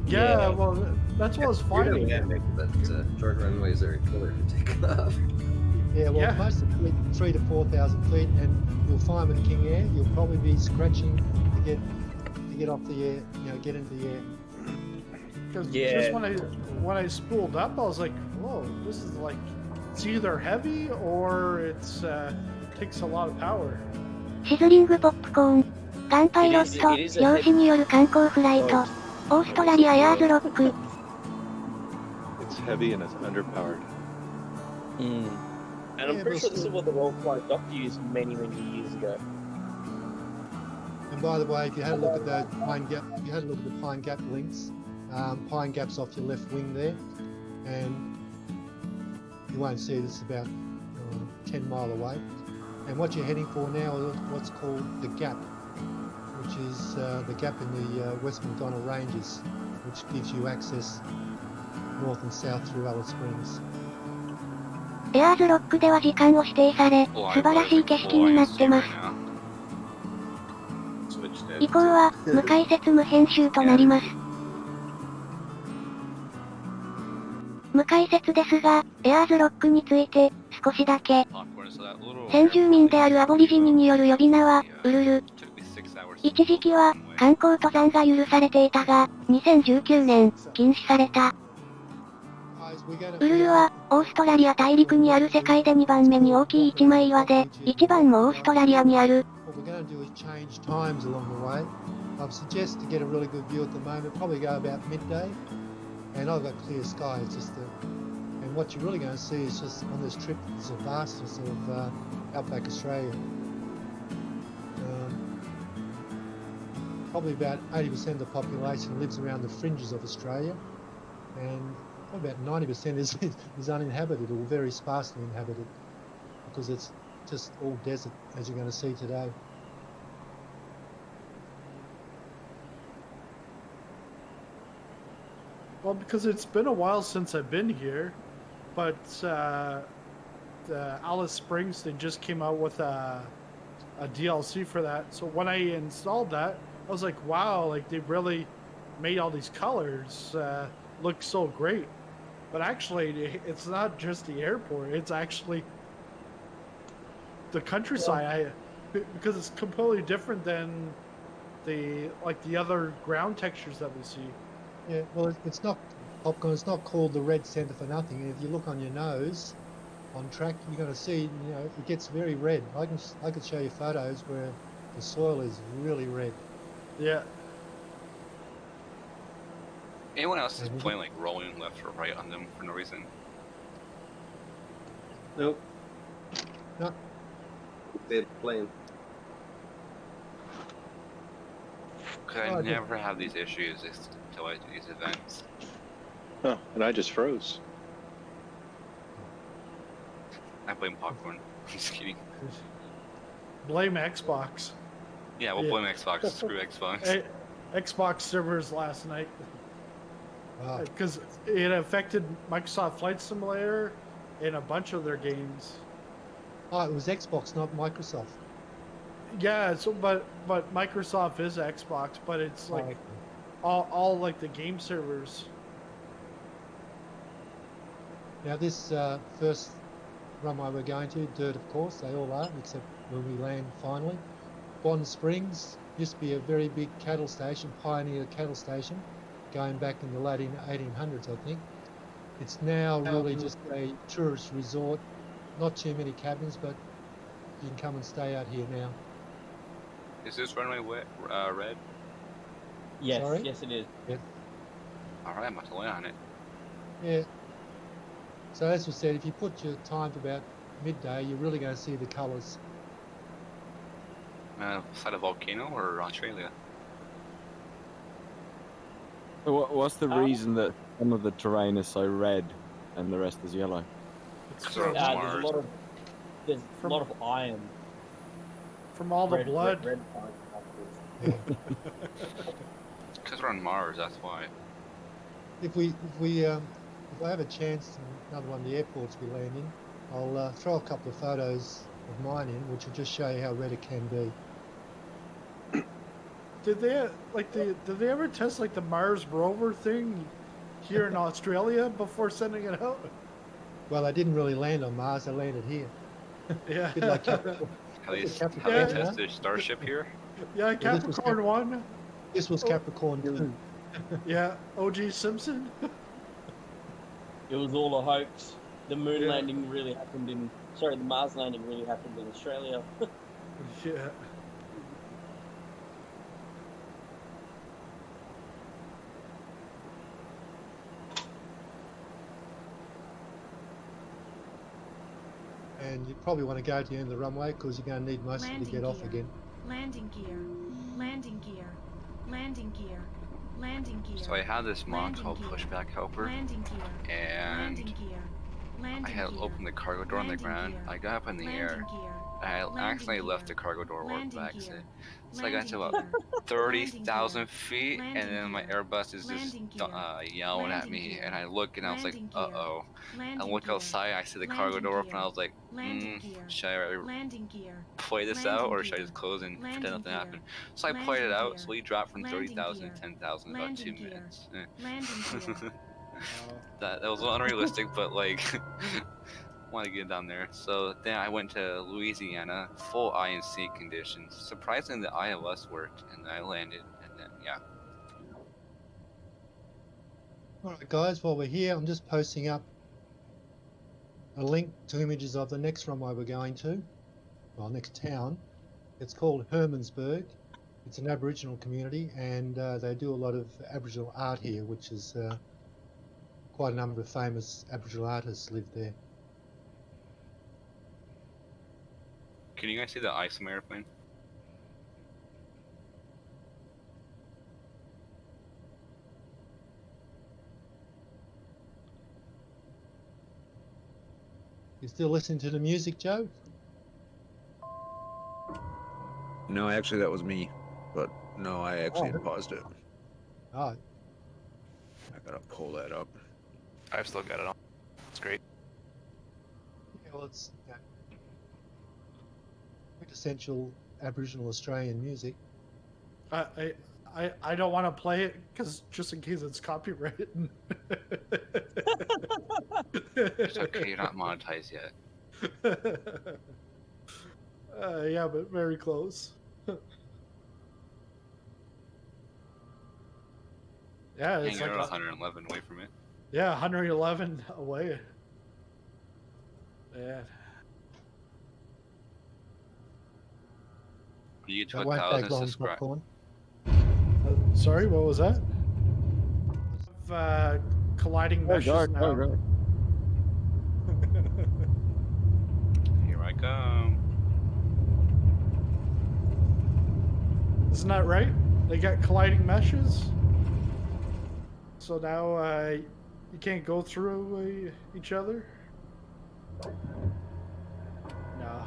Yeah, well, that's what I was finding. But short runways are killer to take off. Yeah, well, Yeah. most of the 3,000 to 4,000 feet, and you'll find with King Air, you'll probably be scratching to get off the air, get into the air. Because just when I spooled up, I was like, whoa, this is like, it's either heavy or it's takes a lot of power. シズリングポップコーン、ガンパイロット、漁師による観光フライト、オーストラリアエアーズロック。It's heavy and it's underpowered. And I'm pretty sure this is what the Royal Flying Doctor used many years ago. And by the way, if you had a look at those Pine Gap, the Pine Gap links, Pine Gap's off your left wing there, and you won't see this about 10 mile away. And what you're heading for now is what's called the Gap, which is the gap in the West McDonnell Ranges, which gives you access north and south through Alice Springs. エアーズロックでは時間を指定され、素晴らしい景色になってます。以降は、無解説無編集となります。無解説ですが、エアーズロックについて、少しだけ。先住民であるアボリジニによる呼び名は、ウルル。一時期は、観光登山が許されていたが、2019年、禁止された。ウルルは、オーストラリア大陸にある世界で2番目に大きい一枚岩で、一番もオーストラリアにある。What we're going to do is change times along the way. I've suggested to get a really good view at the moment, probably go about midday, and I've got clear sky. It's just and what you're really going to see is just on this trip is the vastness of outback Australia. Probably about 80% of the population lives around the fringes of Australia, and about 90% is uninhabited or very sparsely inhabited because it's just all desert, as you're going to see today. Well, because it's been a while since I've been here, but the Alice Springs, they just came out with a DLC for that. So when I installed that, I was like, wow, like they really made all these colors look so great. But actually, it's not just the airport, it's actually the countryside, because it's completely different than the other ground textures that we see. Yeah, well, it's not popcorn. It's not called the red centre for nothing. If you look on your nose, on track, you're going to see, it gets very red. I could show you photos where the soil is really red. Yeah. Anyone else is playing like rolling left or right on them for no reason? Nope. No. They're playing. Cause I never have these issues until I do these events. Oh, and I just froze. I blame popcorn. I'm just kidding. Blame Xbox. Yeah, we'll blame Xbox. Screw Xbox. Xbox servers last night. Because it affected Microsoft Flight Simulator and a bunch of their games. Oh, it was Xbox, not Microsoft. Yeah, so but Microsoft is Xbox, but it's like all like the game servers. Now this first runway we're going to, dirt of course, they all are, except when we land finally. Bond Springs used to be a very big cattle station, pioneer cattle station, going back in the late 1800s, I think. It's now really just a tourist resort. Not too many cabins, but you can come and stay out here now. Is this runway red? Yes, Sorry? yes it is. Yeah. Alright, I'm about to land on it. Yeah. So as we said, if you put your time to about midday, you're really going to see the colours. Beside a volcano or Australia? So what's the reason that some of the terrain is so red and the rest is yellow? It's There's a lot of iron. From all the blood. Red Because we're on Mars, that's why. If I have a chance, another one of the airports we land in, I'll throw a couple of photos of mine in, which will just show you how red it can be. did they ever test like the Mars rover thing here in Australia before sending it out? Well, I didn't really land on Mars. I landed here. Yeah. Bit like Capricorn. Have they Yeah. tested Starship here? Yeah, Well, this was Capricorn 1. This was Capricorn 2. Yeah, OG Simpson. It was all a hoax. The moon Yeah. landing really happened in. Sorry, the Mars landing really happened in Australia. Yeah. And you probably want to go to the end of the runway because you're going to need most of it to get off again. Landing gear. Landing gear. Landing gear. Landing gear. So I had this mod called Pushback Helper, Landing gear. and Landing gear. Landing I had gear. opened the cargo door on the Landing ground. gear. I got up in the Landing air. gear. I Landing accidentally gear. left the cargo door warp Landing back. gear. So I got to about Landing gear. 30,000 feet, Landing and then my gear. Airbus is just Landing gear. yelling at Landing me, gear. and I look and I was like, Landing gear. uh-oh. I Landing look gear. outside, I see the Landing cargo door open, gear. and I was like, Landing gear. should I Landing gear. play this Landing out, or should I gear. just close and pretend Landing nothing gear. happened? So I played it Landing out, gear. so we dropped from Landing 30,000 gear. to 10,000 in about 2 Landing gear. minutes. Landing gear. that was unrealistic, but like, want to get down there. So then I went to Louisiana, full I&C conditions. Surprisingly, the ILS worked, and I landed, and then yeah. Alright guys, while we're here, I'm just posting up a link to images of the next runway we're going to, well, next town. It's called Hermansburg. It's an Aboriginal community, and they do a lot of Aboriginal art here, which is quite a number of famous Aboriginal artists live there. Can you guys see the ISOM airplane? You still listening to the music, Joe? No, actually, that was me. But no, I actually had paused it. Oh, I gotta pull that up. I've still got it on. It's great. yeah, well, it's quintessential Aboriginal Australian music. I don't want to play it because just in case it's copyrighted. It's okay, you're not monetized yet. Yeah, but very close. Yeah, it's Hanging like out 111 away from it. yeah, 111 away. Yeah. You get to That won't take 1,000 long, subscribers. popcorn. Sorry, what was that? Colliding meshes now. Here I come. Isn't that right? They got colliding meshes. So now you can't go through each other? No.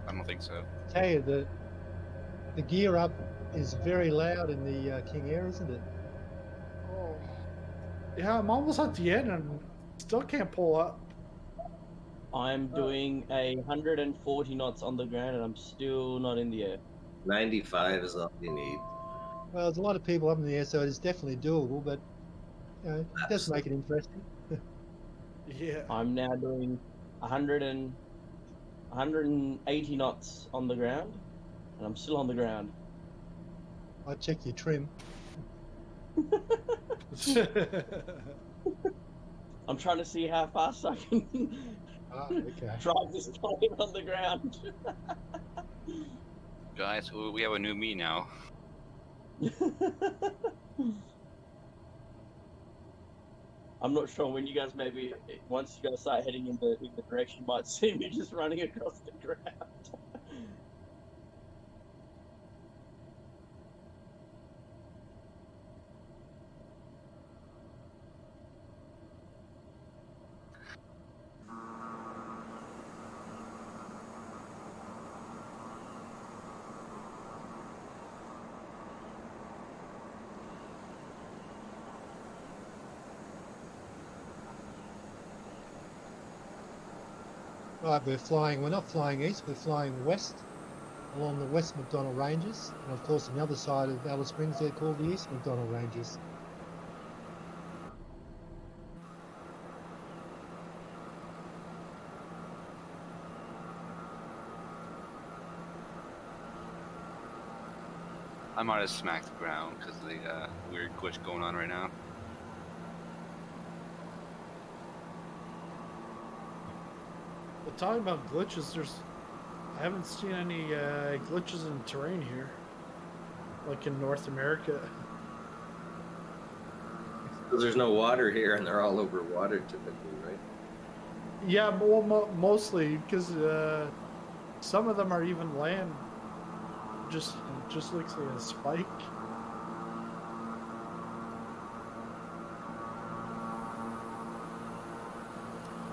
I don't think so. Tell you, the gear up is very loud in the King Air, isn't it? Oh. Yeah, I'm almost at the end and still can't pull up. I'm doing 140 knots on the ground and I'm still not in the air. 95 is all you need. Well, there's a lot of people up in the air, so it is definitely doable, but you know, it does make it interesting. Yeah. I'm now doing 180 knots on the ground and I'm still on the ground. I check your trim. I'm trying to see how fast I can Okay. drive this plane on the ground. Guys, we have a new me now. I'm not sure when you guys maybe once you guys start heading in the direction, you might see me just running across the ground. Right, we're not flying east, we're flying west. along the West McDonnell Ranges, and of course on the other side of Alice Springs they're called the East McDonnell Ranges. I might have smacked the ground because of the weird glitch going on right now. But talking about glitches, I haven't seen any glitches in terrain here, like in North America. Because there's no water here, and they're all over water typically, right? Yeah, well, mostly because some of them are even land. Just looks like a spike.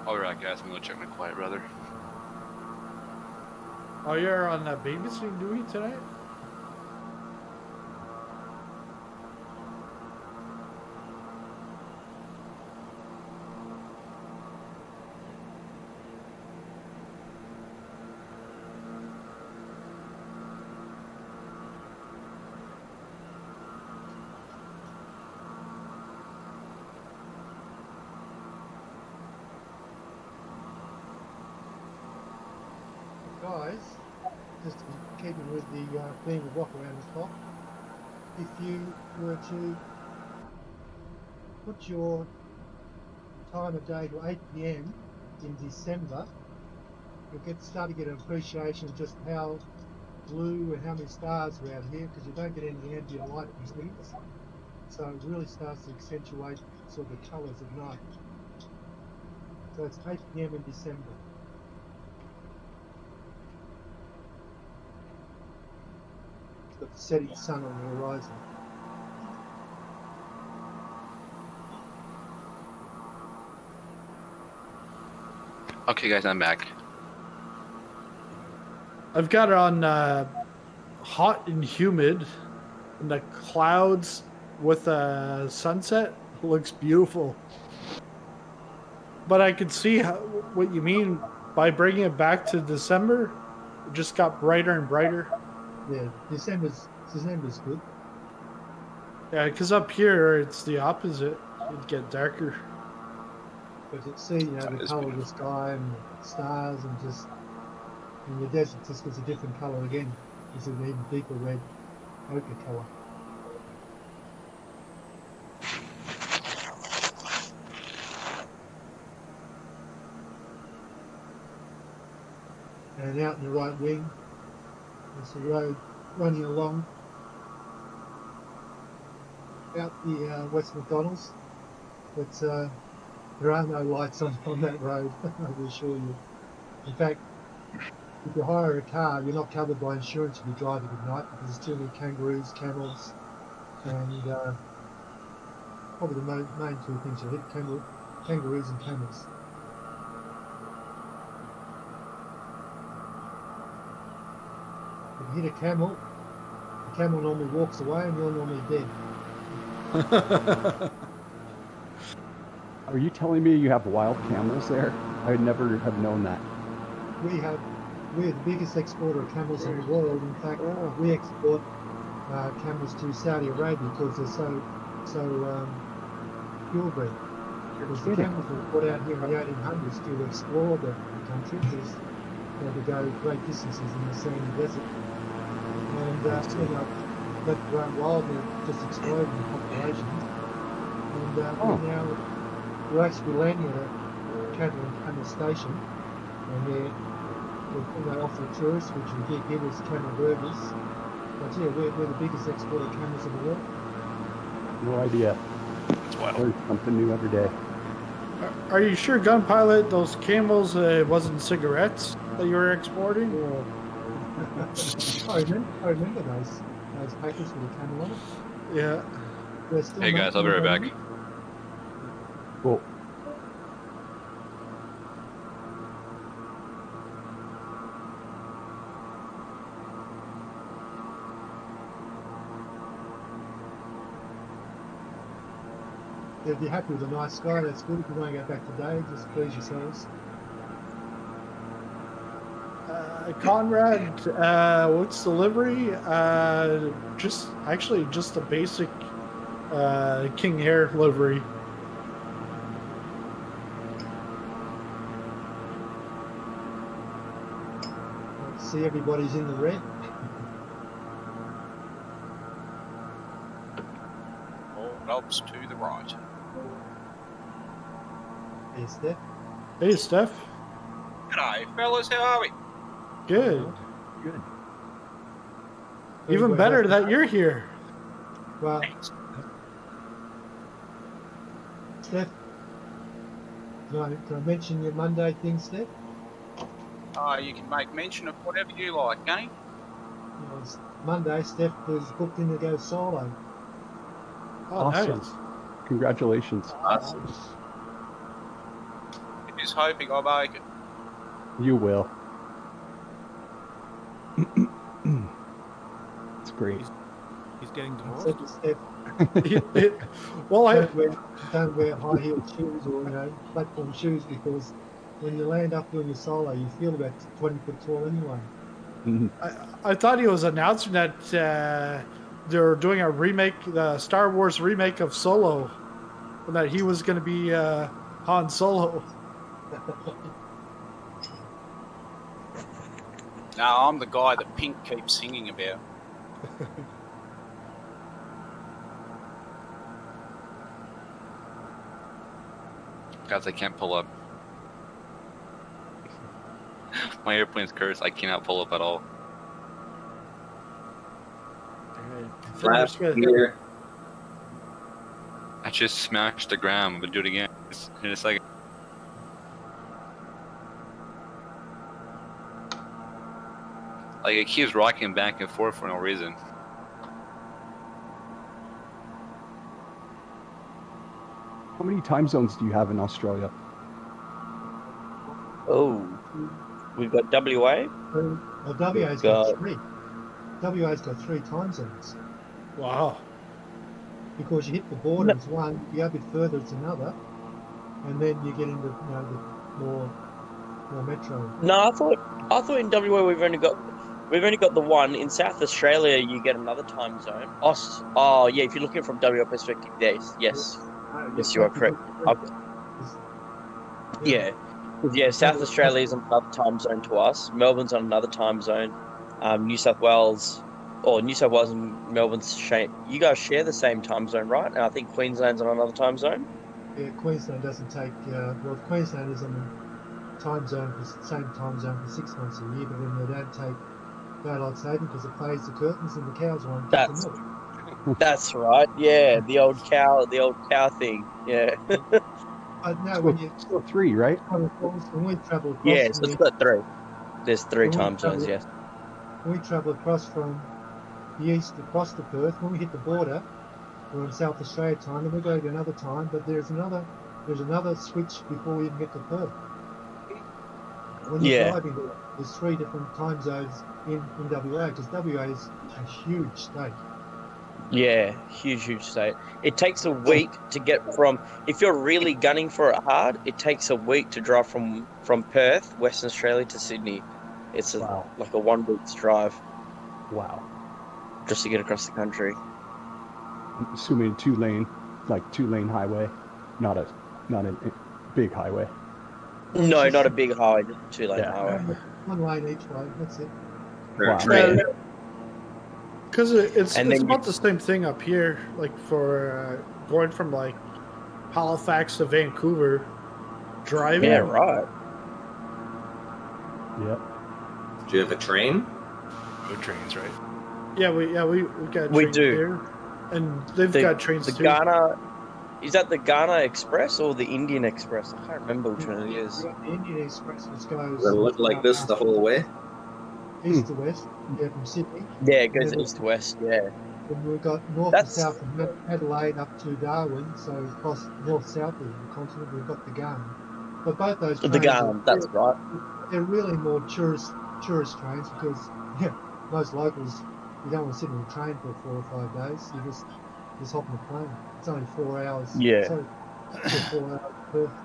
I'll be right, guys. I'm gonna check my quiet brother. Oh, you're on babysitting duty tonight? Guys, just keeping with the theme of walk around the clock, if you were to put your time of day to 8 p.m. in December, you'll start to get an appreciation of just how blue and how many stars are out here, because you don't get any ambient light from things. So it really starts to accentuate sort of the colours of night. So it's 8 p.m. in December. Got the setting sun on the horizon. Okay, guys, I'm back. I've got it on hot and humid, and the clouds with a sunset looks beautiful. But I can see what you mean by bringing it back to December. It just got brighter and brighter. Yeah, December's good. Yeah, because up here it's the opposite. It'd get darker. But you see, the colour of the sky and the stars, and just in the desert just gets a different colour again. It's an even deeper red ochre colour. And out in the right wing, there's the road running along out the West McDonald's, but there are no lights on that road, I will assure you. In fact, if you hire a car, you're not covered by insurance if you're driving at night, because there's too many kangaroos, camels, and probably the main two things you hit, kangaroos and camels. If you hit a camel, the camel normally walks away and you're normally dead. Are you telling me you have wild camels there? I would never have known that. We're the biggest exporter of camels in the world. In fact, we export camels to Saudi Arabia because they're so purebred. Because the camels were brought out here in the 1800s to explore the country, because they had to go great distances in the sandy desert. And let run wild and just explode in population. And we're actually landing at a cattle and camel station, and they offer tourists, which we get as camel burgers. But yeah, we're the biggest exporter of camels in the world. No idea. It's wild. Learn something new every day. Are you sure, Gunpilot, those camels wasn't cigarettes that you were exporting? Yeah. I remember those packets with the camel on it. Yeah. Hey guys, I'll be right back. Cool. If you're happy with the night sky, that's good. If you want to go back today, just please yourselves. Conrad, what's the livery? Just a basic King Hair livery. See, everybody's in the red. All knobs to the right. Hey, Steph. Hey, Steph. G'day, fellas. How are we? Good. Good. Even better that you're here. Well, Steph, can I mention your Monday thing, Steph? You can make mention of whatever you like, Gunny. Well, it's Monday, Steph was booked in to go solo. Oh, Awesome. nice. Congratulations. Awesome. Just hoping I make it. You will. It's great. He's getting divorced. Except for Steph, Well, don't wear high-heeled shoes or platform shoes, because when you land up doing your solo, you feel about 20 foot tall anyway. I thought he was announcing that they're doing a remake, the Star Wars remake of Solo, and that he was going to be Han Solo. No, I'm the guy that Pink keeps singing about. Guys, I can't pull up. My airplane's cursed. I cannot pull up at all. Flash here. I just smashed the ground, but do it again in a second. Like, it keeps rocking back and forth for no reason. How many time zones do you have in Australia? Oh, we've got WA. Well, WA's got three. WA's got 3 time zones. Wow. Because you hit the border, it's one, you go a bit further, it's another, and then you get into the more metro. No, I thought in WA we've only got the one. In South Australia, you get another time zone. Oh yeah, if you're looking from WA perspective, yes, you are correct. Yeah, South Australia is on another time zone to us. Melbourne's on another time zone. New South Wales and Melbourne's you guys share the same time zone, right? And I think Queensland's on another time zone. Yeah, Queensland doesn't take. Queensland is on the same time zone for 6 months a year, but then they don't take daylight saving because it plays the curtains and the cows won't get the milk. That's right. Yeah, the old cow thing. Yeah. No, when you still 3, right? When we travel across, yeah, so it's got 3. There's 3 time zones. Yes. When we travel across from the east across to Perth, when we hit the border, we're in South Australia time, and we go to another time. But there's another switch before we even get to Perth. When you're driving, there's 3 different time zones in WA, because WA is a huge state. Yeah, huge state. It takes a week to get from, if you're really gunning for it hard, it takes a week to drive from Perth, Western Australia, to Sydney. It's like a 1 week's drive. Wow. Just to get across the country. I'm assuming 2-lane highway, not a big highway. No, not a big highway, just a 2-lane highway. 1 lane each way, that's it. Wow. Because it's about the same thing up here, like for going from like Halifax to Vancouver, driving. Yeah, right. Yep. Do you have a train? No trains, right? Yeah, we got trains here, and they've got trains too. Is that the Ghana Express or the Indian Express? I can't remember which one it is. The Indian Express, which goes. Does it look like this the whole way? East to west, yeah, from Sydney. Yeah, it goes east to west, yeah. And we've got north and south from Adelaide up to Darwin, so across north-south of the continent, we've got the Ghana. But both those trains, that's right. They're really more tourist trains because, most locals, you don't want to sit in a train for 4 or 5 days. You just hop on a plane. It's only 4 hours. Yeah. So, 4 hours to Perth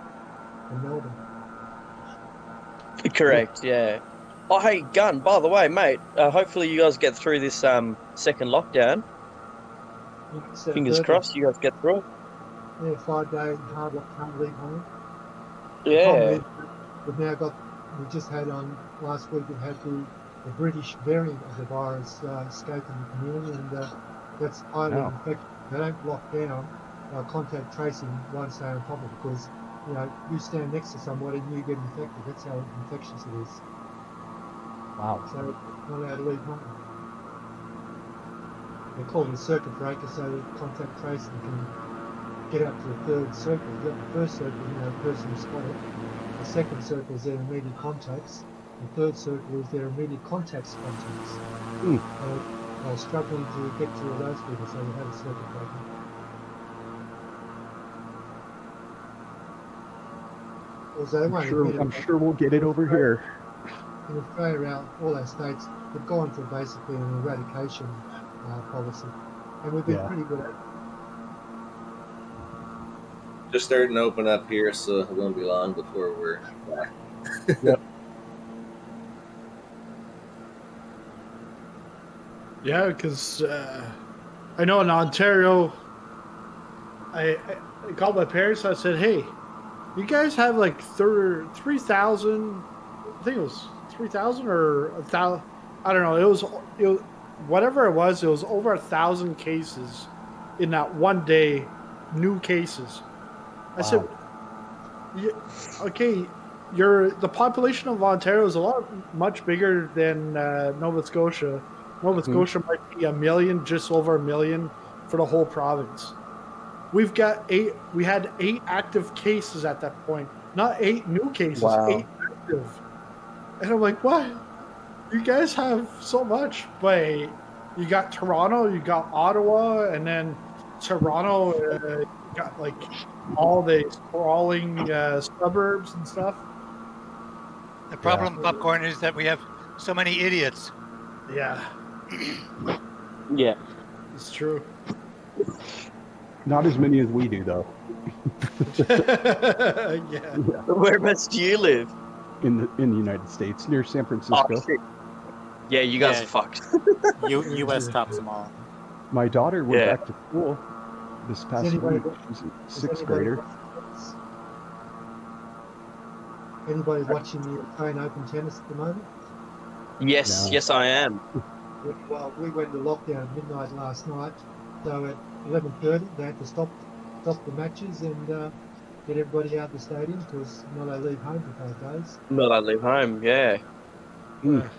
and Melbourne. Correct, yeah. Oh, hey, Gun, by the way, mate, hopefully you guys get through this second lockdown. Fingers crossed you guys get through it. Yeah, 5 days hard lock, can't leave home. Yeah. We've now got, we just had on last week, we've had the British variant of the virus escape in the community, and that's highly infectious. They don't lock down, contact tracing won't stay on top of it, because you stand next to somebody and you get infected. That's how infectious it is. Wow. So not allowed to leave home. They call it a circuit breaker, so that contact tracing can get up to the third circle. You've got the first circle, person who spotted. The second circle is their immediate contacts. The third circle is their immediate contacts. They were struggling to get to all those people, so we had a circuit breaker. I'm sure we'll get it over here. In Australia, all our states, have gone for basically an eradication policy, and we've been pretty good at it. Just starting to open up here, so it won't be long before we're back. Yep. Yeah, because I know in Ontario, I called my parents. I said, "Hey, you guys have like 3,000? I think it was 3,000 or 1,000. I don't know. It was whatever it was. It was over 1,000 cases in that one day, new cases." I said, "Okay, the population of Ontario is much bigger than Nova Scotia. Nova Scotia might be 1 million, just over 1 million for the whole province. We had 8 active cases at that point, not 8 new cases, 8 active." And I'm like, "What? You guys have so much?" But you got Toronto, you got Ottawa, and then Toronto got like all the sprawling suburbs and stuff. The problem, Popcorn, is that we have so many idiots. Yeah. Yeah. It's true. Not as many as we do, though. Yeah. Whereabouts do you live? In the United States, near San Francisco. Oh, shit. Yeah, you guys are fucked. U.S. tops them all. My daughter went back to school this past week. She's a 6th grader. Anybody watching the Australian Open tennis at the moment? Yes, yes, I am. Well, we went into lockdown at midnight last night, so at 11:30 they had to stop the matches and get everybody out of the stadium because not allowed to leave home for 5 days. Not allowed to leave home, yeah. The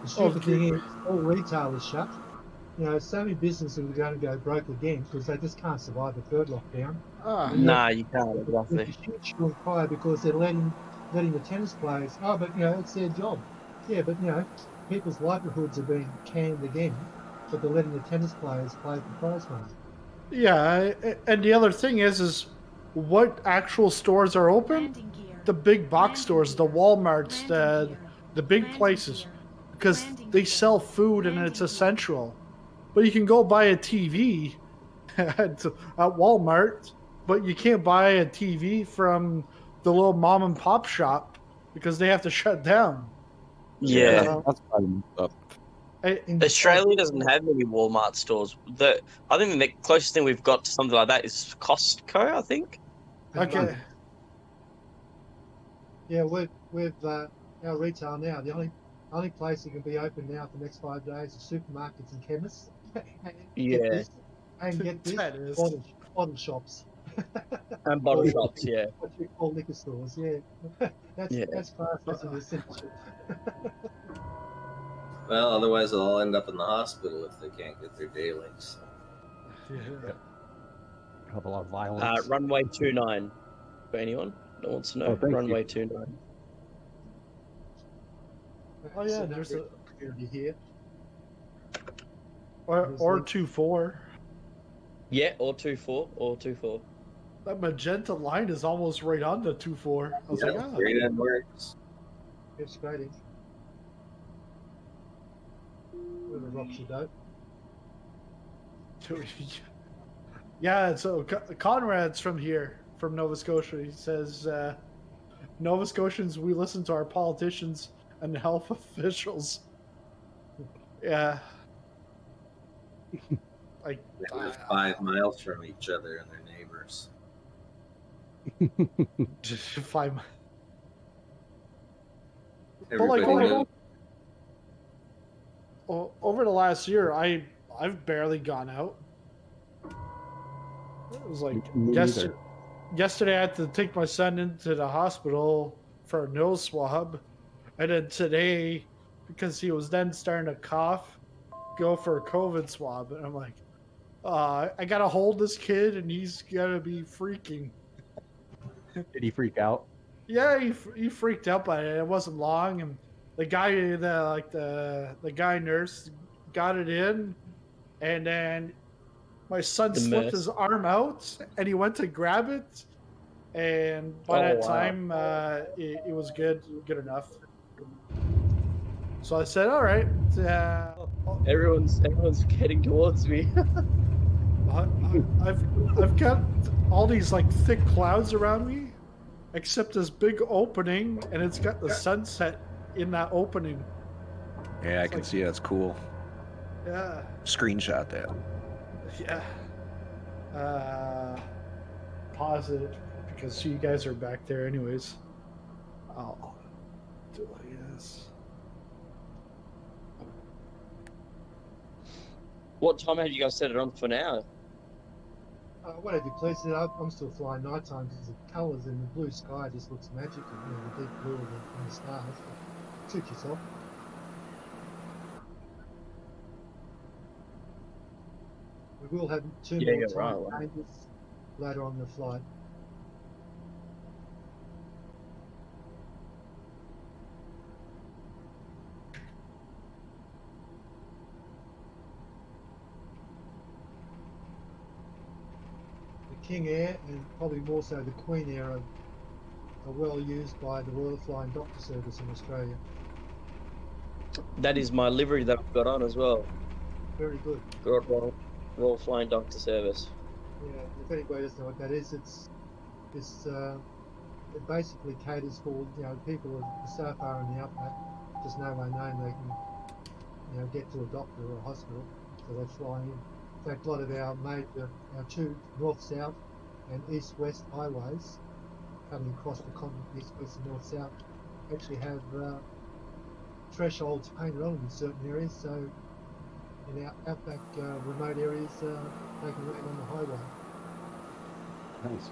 stupid thing is, all retail is shut. So many businesses are going to go broke again because they just can't survive the third lockdown. Nah, you can't, exactly. There's a huge cry because they're letting the tennis players. Oh, but it's their job. Yeah, but people's livelihoods are being canned again, but they're letting the tennis players play for prize money. Yeah, and the other thing is what actual stores are open? The big box stores, the Walmarts, the big places, because they sell food and it's essential. But you can go buy a TV at Walmart, but you can't buy a TV from the little mom and pop shop because they have to shut down. Yeah. That's kind of Australia doesn't have any Walmart stores. I think the closest thing we've got to something like that is Costco, I think. Okay. Yeah, we've our retail now. The only place that can be open now for the next 5 days is supermarkets and chemists. And get this, bottle shops. And bottle shops, yeah. What you call liquor stores, yeah. That's classed as an essential. Well, otherwise they'll all end up in the hospital if they can't get their day links. Yeah. Have a lot of violence. Runway 29. For anyone that wants to know, Runway 29. Oh yeah, there's a community here. Or 24. Yeah, or 24, or 24. That magenta line is almost right on the 24. I was like, great and works. It's great. Where the rocks you dope. Yeah, so Conrad's from here, from Nova Scotia. He says, Nova Scotians, we listen to our politicians and health officials. Yeah. Like They live 5 miles from each other and they're neighbors. 5 miles. Everybody knows. Over the last year, I've barely gone out. It was like yesterday I had to take my son into the hospital for a nose swab, and then today, because he was then starting to cough, go for a COVID swab, and I'm like, I gotta hold this kid, and he's gonna be freaking. Did he freak out? Yeah, he freaked out by it. It wasn't long, and the guy nurse got it in, and then my son slipped his arm out, and he went to grab it, and by that time, it was good enough. So I said, "All right." Everyone's getting towards me. I've got all these like thick clouds around me, except this big opening, and it's got the sunset in that opening. Yeah, I can see that's cool. Yeah. Screenshot that. Yeah. Pause it because you guys are back there anyways. I'll do it like this. What time had you guys set it on for now? Whatever you please. I'm still flying nighttime because the colours in the blue sky just looks magical. You know, the deep blue and the stars. Suit yourself. We will have 2 more time changes later on the flight. King Air and probably more so the Queen Air are well used by the Royal Flying Doctor Service in Australia. That is my livery that I've got on as well. Very good. Royal Flying Doctor Service. Yeah, if anybody doesn't know what that is, it basically caters for people so far in the outback, just no way known they can get to a doctor or a hospital, so they fly in. In fact, a lot of our two north-south and east-west highways coming across the continent, east-west and north-south, actually have thresholds painted on them in certain areas, so in our outback remote areas, they can land on the highway. Nice.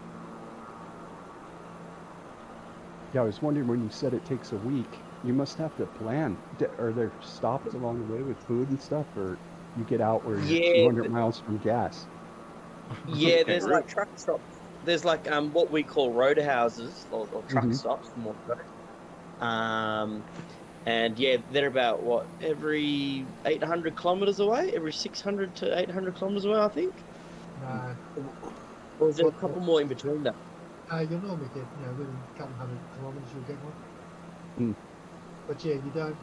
Yeah, I was wondering when you said it takes a week, you must have to plan. Are there stops along the way with food and stuff, or you get out where you're 200 miles from gas? Yeah, there's like truck stops. There's like what we call road houses or truck stops, more correct. And yeah, they're about every 800 kilometers away, every 600 to 800 kilometers away, I think. No. Or is there a couple more in between that? You'll normally get, within a couple hundred kilometers, you'll get one. But yeah, you don't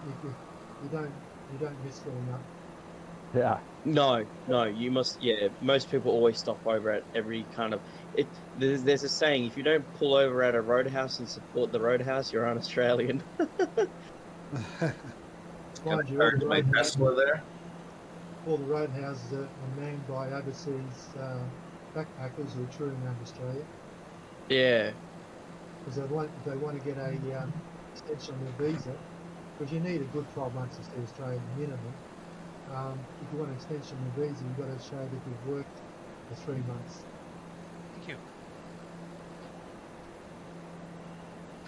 miss filling up. Yeah. No, you must. Yeah, most people always stop over at every kind of. There's a saying: if you don't pull over at a roadhouse and support the roadhouse, you're un-Australian. Can I charge my Tesla there? All the roadhouses are manned by overseas backpackers who are touring around Australia. Yeah. Because they want to get a extension on their visa, because you need a good 12 months to stay Australian minimum. If you want an extension on the visa, you've got to show that you've worked for 3 months. Thank you.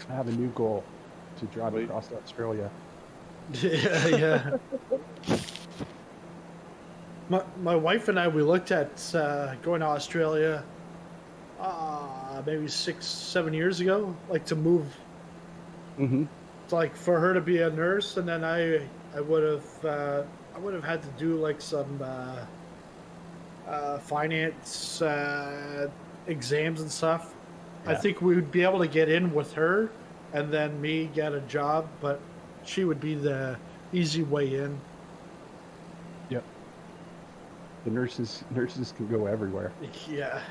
I have a new goal to drive across Australia. Yeah. My wife and I, we looked at going to Australia maybe 6-7 years ago, like to move. Like for her to be a nurse, and then I would have had to do like some finance exams and stuff. Yeah. I think we would be able to get in with her, and then me get a job, but she would be the easy way in. Yep. The nurses can go everywhere. Yeah.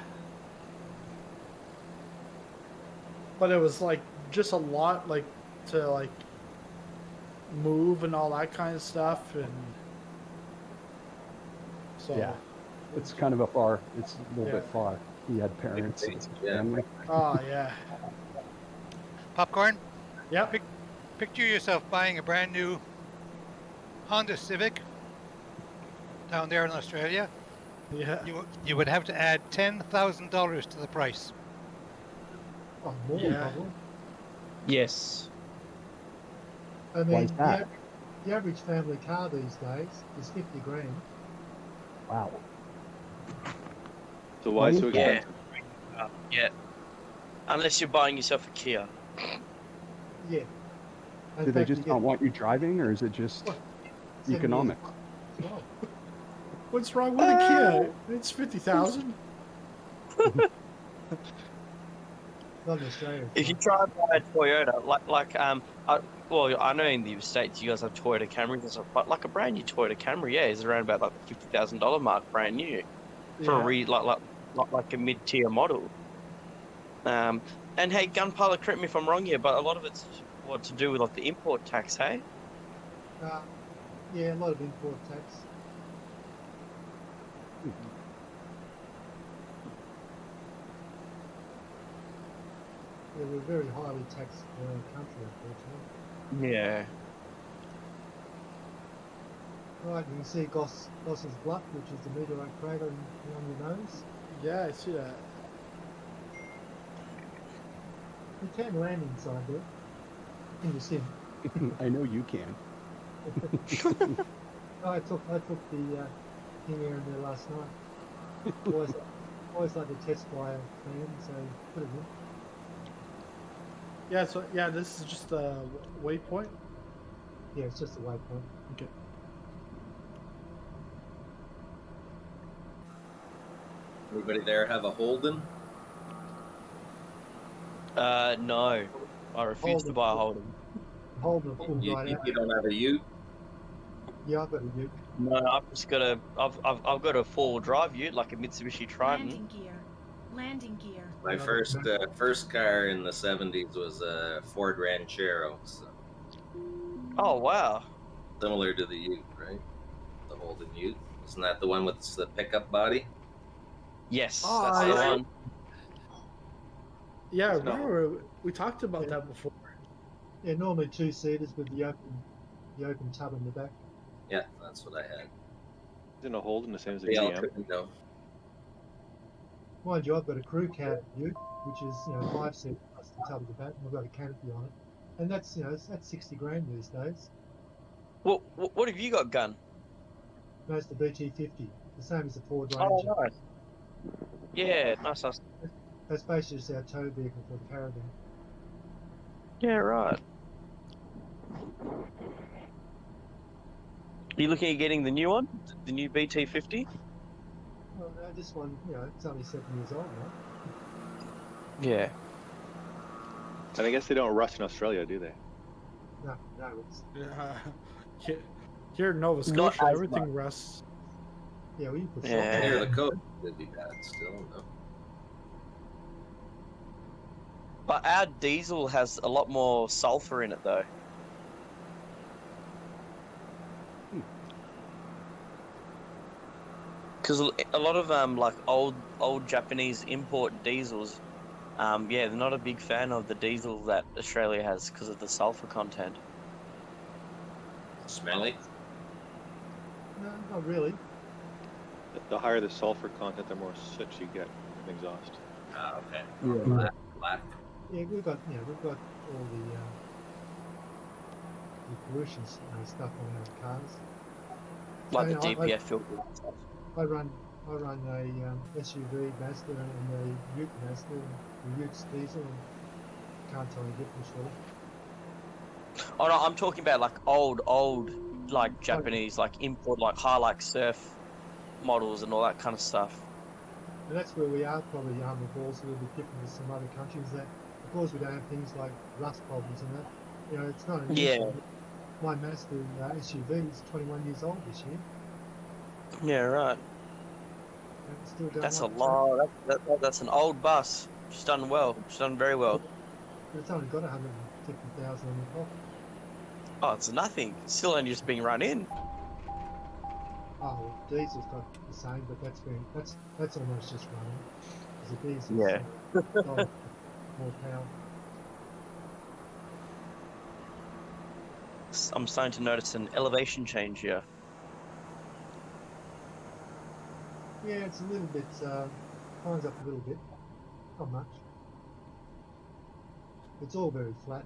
But it was like just a lot, like to like move and all that kind of stuff, and so Yeah, it's kind of a far. It's a little bit far. He had parents and family. Oh yeah. Popcorn? Yeah. Picture yourself buying a brand new Honda Civic down there in Australia. Yeah. You would have to add $10,000 to the price. Oh, more Yeah. probably. Yes. I Why mean, is that? the average family car these days is 50 grand. Wow. So why so Yeah. expensive? Yeah. Unless you're buying yourself a Kia. Yeah. In Do they fact, just you get- not want you driving, or is it just 7 economic? years. Well, What's wrong with a Kia? It's 50,000. not in Australia. If you try and buy a Toyota, well, I know in the States you guys have Toyota Camrys and stuff, but like a brand new Toyota Camry, yeah, is around about like the $50,000 mark, brand new, for like a mid-tier model. And hey, Gunpilot, correct me if I'm wrong here, but a lot of it's what to do with like the import tax, hey? Yeah, a lot of import tax. Yeah, we're a very highly taxed country, unfortunately. Yeah. Right, you can see Goss's Bluff, which is the meteorite crater on your nose. Yeah, I see that. You can land inside there, in the sim. I know you can. I took the thing air in there last night. Always like to test fly a plan, so put it in. Yeah, so yeah, this is just a waypoint. Yeah, it's just a waypoint. Okay. Anybody there have a Holden? No. I refuse to buy a Holden. Holden a full You, night you, out. you don't have a Ute? Yeah, I've got a Ute. No, I've just got I've got a four-wheel drive Ute, like a Mitsubishi Triton. Landing gear. Landing gear. My first car in the 70s was a Ford Ranchero, so Oh wow. similar to the Ute, right? The Holden Ute. Isn't that the one with the pickup body? Yes, Oh, that's the yeah. one. Yeah, No. remember we talked about that before. Yeah, normally 2-seaters with the open tub in the back. Yeah, that's what I had. Isn't a Holden the same as a They all GM? couldn't know. Mind you, I've got a crew cab Ute, which is 5-seat plus the tub at the back, and I've got a canopy on it, and that's that's 60 grand these days. What have you got, Gun? No, it's the BT50, the same as the Ford Oh, Ranger. nice. Yeah, nice. That's basically just our tow vehicle for the caravan. Yeah, right. Are you looking at getting the new one? The new BT50? Well, no, this one, it's only 7 years old now. Yeah. And I guess they don't rust in Australia, do they? No, it's Here in Nova Not Scotia, as everything much. rusts. yeah. We put Yeah. salt Near on it. the coast would be bad still, no? But our diesel has a lot more sulfur in it, though. Because a lot of like old Japanese import diesels, yeah, they're not a big fan of the diesel that Australia has because of the sulfur content. Smelly? No, not really. The higher the sulfur content, the more soot you get from exhaust. Ah, okay. Yeah. Black. Yeah, we've got all the pollution stuff on our cars. Like So, the DPF filter. I run a SUV Mazda and a Ute Mazda, and the Ute's diesel, and can't tell any difference really. Oh no, I'm talking about like old like Japanese like import like Hilux surf models and all that kind of stuff. And that's where we are probably the balls a little bit different to some other countries, that because we don't have things like rust problems and that, it's not an Yeah. issue. My Mazda SUV is 21 years old this year. Yeah, right. And it's still going That's a like lot. That's an old bus. She's done well. She's done very well. But it's only got 150,000 on the clock. Oh, it's nothing. It's still only just being run in. Oh, well, diesel's got the same, but that's almost just running. Because the diesel's Yeah. more power. I'm starting to notice an elevation change here. Yeah, it's a little bit, climbs up a little bit. Not much. It's all very flat.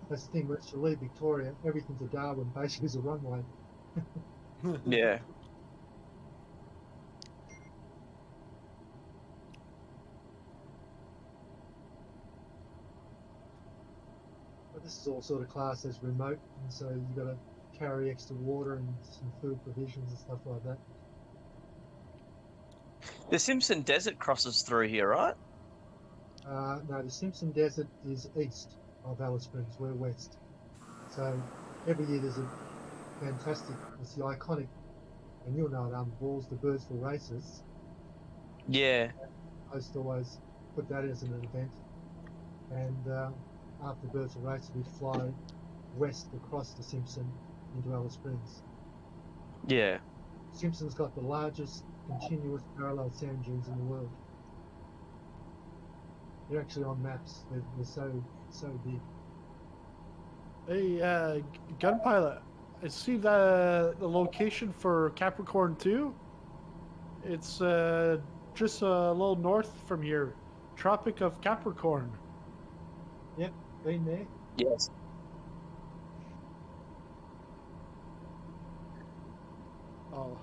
That's the thing, once you leave Victoria, everything's a Darwin, basically is a runway. Yeah. But this is all sort of classed as remote, and so you've got to carry extra water and some food provisions and stuff like that. The Simpson Desert crosses through here, right? No, the Simpson Desert is east of Alice Springs. We're west. So every year there's a fantastic, it's the iconic, and you'll know it, Balls to Birdsville races. Yeah. I used to always put that as an event. And after Birdsville races, we'd fly west across the Simpson into Alice Springs. Yeah. Simpson's got the largest continuous parallel sand dunes in the world. They're actually on maps. They're so big. Hey, Gunpilot, I see the location for Capricorn 2. It's just a little north from here. Tropic of Capricorn. Yep, been there. Yes. Oh.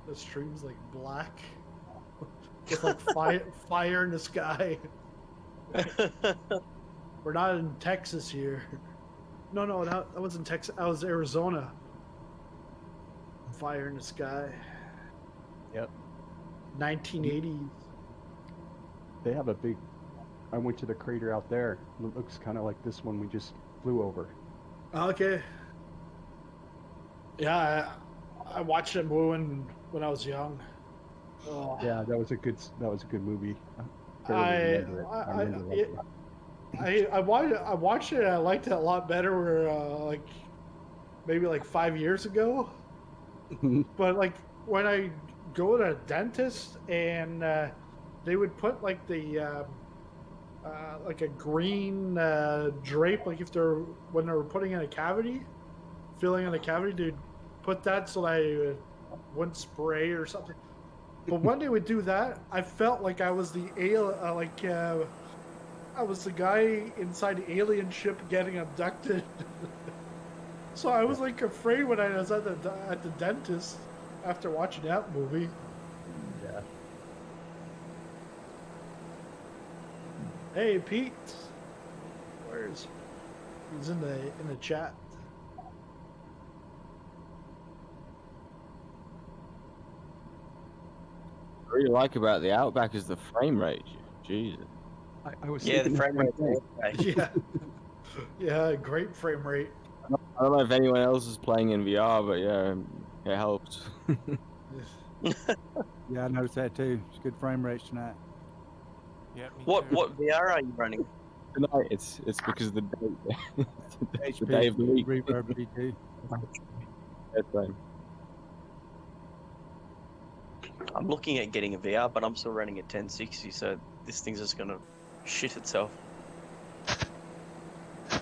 The stream's like black. With like fire in the sky. We're not in Texas here. No, that wasn't Texas. That was Arizona. Fire in the sky. Yep. 1980s. They have a big. I went to the crater out there. It looks kind of like this one we just flew over. Okay. Yeah, I watched it when I was young. Oh. Yeah, that was a good movie. I watched it. I liked it a lot better. Like maybe like 5 years ago. But like when I go to a dentist and they would put like the like a green drape, like when they were putting in a cavity, filling in a cavity, they'd put that so that I wouldn't spray or something. But when they would do that, I felt like I was the I was the guy inside the alien ship getting abducted. So I was like afraid when I was at the dentist after watching that movie. Yeah. Hey Pete, he's in the chat. What you like about the Outback is the frame rate. Jesus. I was the frame rate. Yeah, yeah, great frame rate. I don't know if anyone else is playing in VR, but yeah, it helps. Yeah, I noticed that too. It's good frame rates tonight. Yeah. What VR are you running? Tonight, it's because of the date. It's the HP, day of the week. Reverb D2. I'm looking at getting a VR, but I'm still running at 1060, so this thing's just gonna shit itself.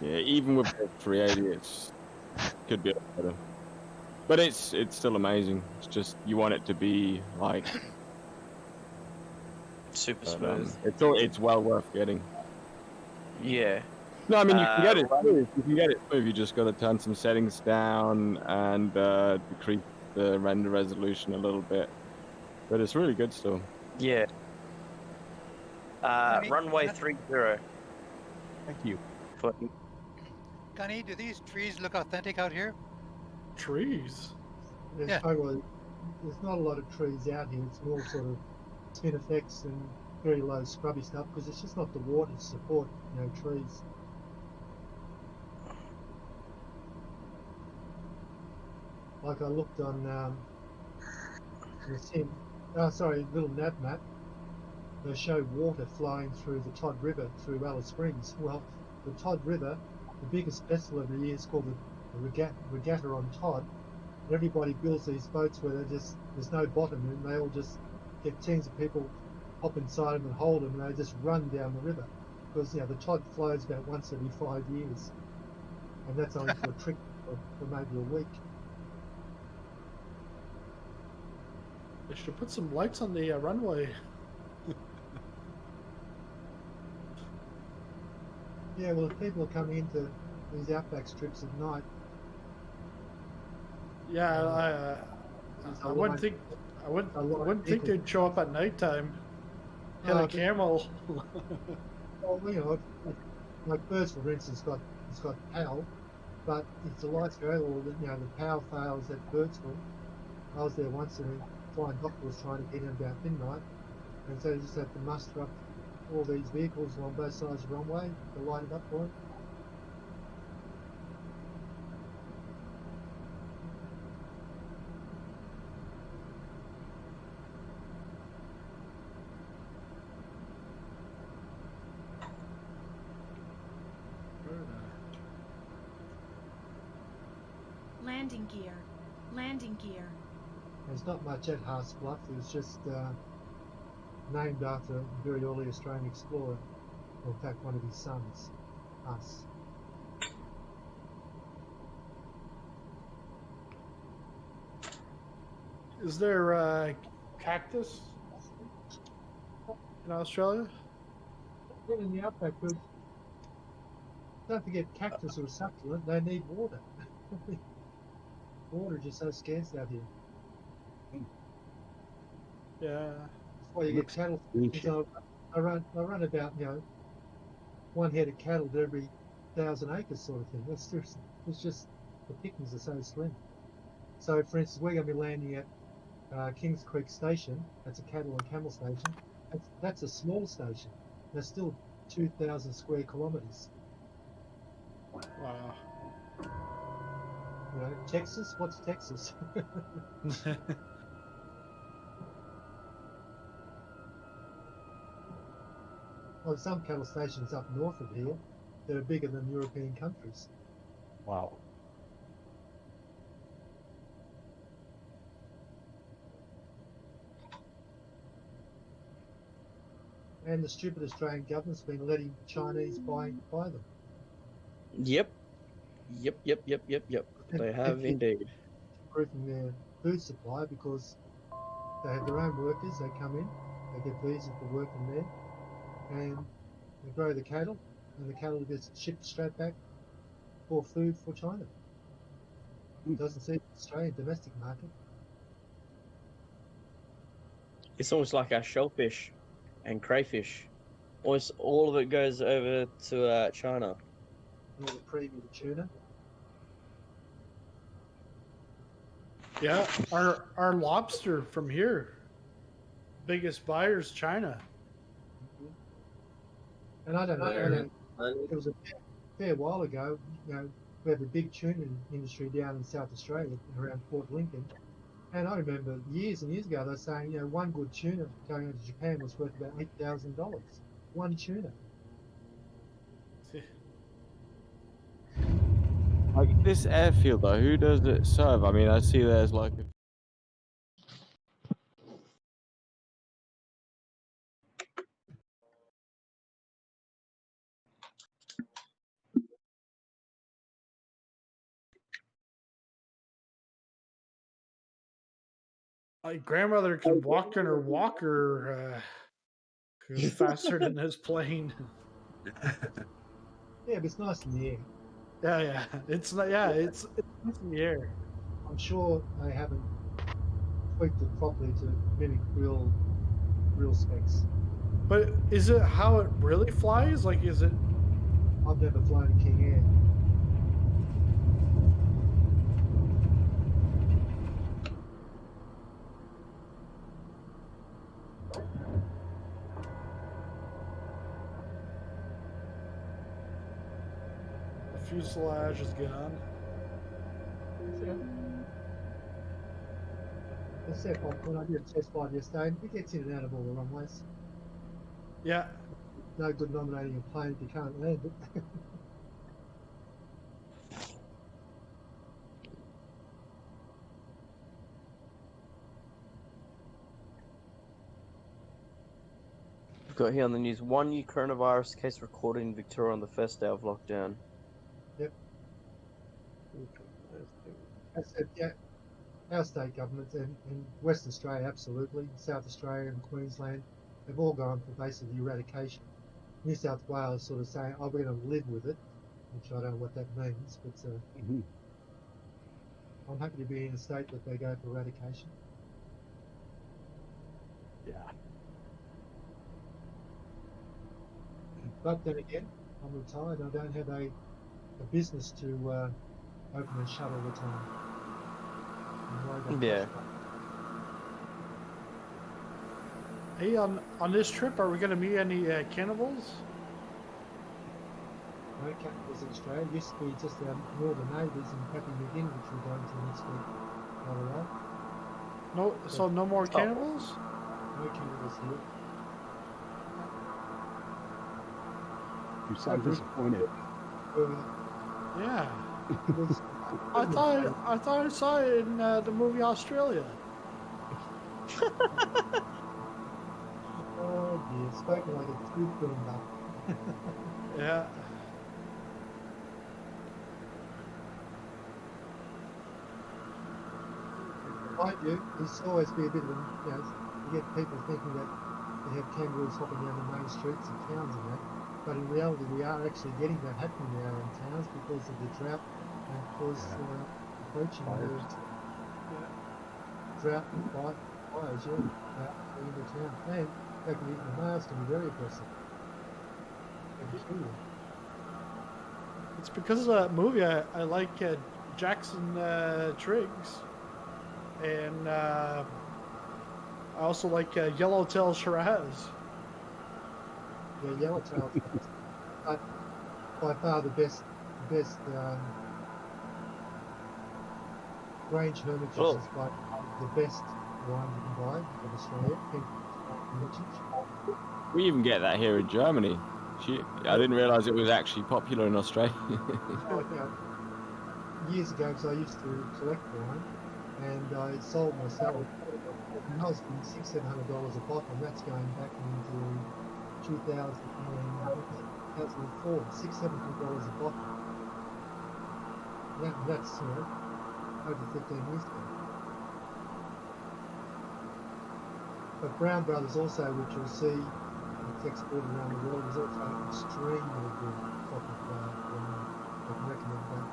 Yeah, even with the 380, it's could be a lot better. But it's still amazing. It's just you want it to be like super smooth. It's well worth getting. Yeah. No, I mean you can get it smooth. You can get it smooth. You just got to turn some settings down and decrease the render resolution a little bit. But it's really good still. Yeah. Runway 30. Thank you. Gunny, do these trees look authentic out here? Trees? There's not a lot of trees out here. It's more sort of spin effects and very low scrubby stuff because it's just not the water to support, trees. Like I looked on little nav map. They show water flowing through the Todd River through Alice Springs. Well, the Todd River, the biggest festival of the year is called the Regatta on Todd. And everybody builds these boats where there's no bottom, and they all just get teams of people hop inside them and hold them, and they just run down the river. Because the Todd flows about once every 5 years, and that's only for a trip for maybe a week. They should put some lights on the runway. Yeah, well, if people are coming into these outback strips at night, yeah, I wouldn't think they'd show up at nighttime. Hit a camel. Well, like Birdsville, for instance, it's got PAL, but if the lights go or the PAL fails at Birdsville, I was there once and the flying doctor was trying to get in about midnight, and so they just had to muster up all these vehicles along both sides of the runway to light it up for it. Landing gear. Landing gear. There's not much at Haas Bluff. It was just named after a very early Australian explorer, or in fact one of his sons, Haas. Is there cactus in Australia? Yeah, in the outback, but don't forget cactus are a succulent. They need water. Water is just so scarce out here. Yeah. That's why you get cattle. I run about one head of cattle to every 1,000 acres sort of thing. It's just the pickings are so slim. So for instance, we're going to be landing at Kings Creek Station. That's a cattle and camel station. That's a small station. That's still 2,000 square kilometres. Wow. Texas? What's Texas? Well, some cattle stations up north of here that are bigger than European countries. Wow. And the stupid Australian government's been letting the Chinese buy them. Yep. They have indeed. Improving their food supply because they have their own workers. They come in, they get visas for working there, and they grow the cattle, and the cattle gets shipped straight back for food for China. It doesn't suit the Australian domestic market. It's almost like our shellfish and crayfish. Almost all of it goes over to China. And the premium tuna. Yeah, our lobster from here, biggest buyer's China. And I don't know. It was a fair while ago. We have a big tuna industry down in South Australia, around Port Lincoln. And I remember years and years ago they were saying, one good tuna going out to Japan was worth about $8,000. One tuna. Like this airfield though, who does it serve? I mean, I see there's like My grandmother can walk in her walker faster than his plane. Yeah, but it's nice in the air. Yeah. It's nice in the air. I'm sure they haven't tweaked it properly to mimic real specs. But is it how it really flies? Like, is it? I've never flown a King Air. The fuselage is gone. That's it. When I did a test flight yesterday, it gets in and out of all the runways. Yeah. No good nominating a plane if you can't land it. We've got here on the news 1 new coronavirus case recorded in Victoria on the first day of lockdown. Yep. That's it, yeah. Our state governments in Western Australia, absolutely. South Australia and Queensland, they've all gone for basically eradication. New South Wales sort of saying, oh, we're going to live with it, which I don't know what that means, but I'm happy to be in a state that they go for eradication. Yeah. But then again, I'm retired. I don't have a business to open and shut all the time. Yeah. Hey, on this trip, are we going to meet any cannibals? No cannibals in Australia. It used to be just our northern neighbours in Papua New Guinea, which we're going to next week. By the way. No, so no more cannibals? No cannibals here. You sound disappointed. Yeah. I thought I saw it in the movie Australia. Oh dear, spoken like a true film buff. Yeah. Mind you, there's always be a bit of a, you get people thinking that they have kangaroos hopping down the main streets of towns and that, but in reality we are actually getting that happening now in towns because of the drought and because poaching drought and fires, in the town. And they can eat the males can be very aggressive. It's because of that movie I like Jackson Triggs. And I also like Yellowtail Shiraz. Yeah, Yellowtail by far the best range hermitage is by the best wine you can buy in Australia. We even get that here in Germany. I didn't realise it was actually popular in Australia. Years ago, because I used to collect wine, and I sold myself, and I was paying $600-700 a bottle, and that's going back into 2004, $600-700 a bottle. That's over 15 years ago. But Brown Brothers also, which you'll see, it's exported around the world, is also extremely good topic wine. I can recommend that.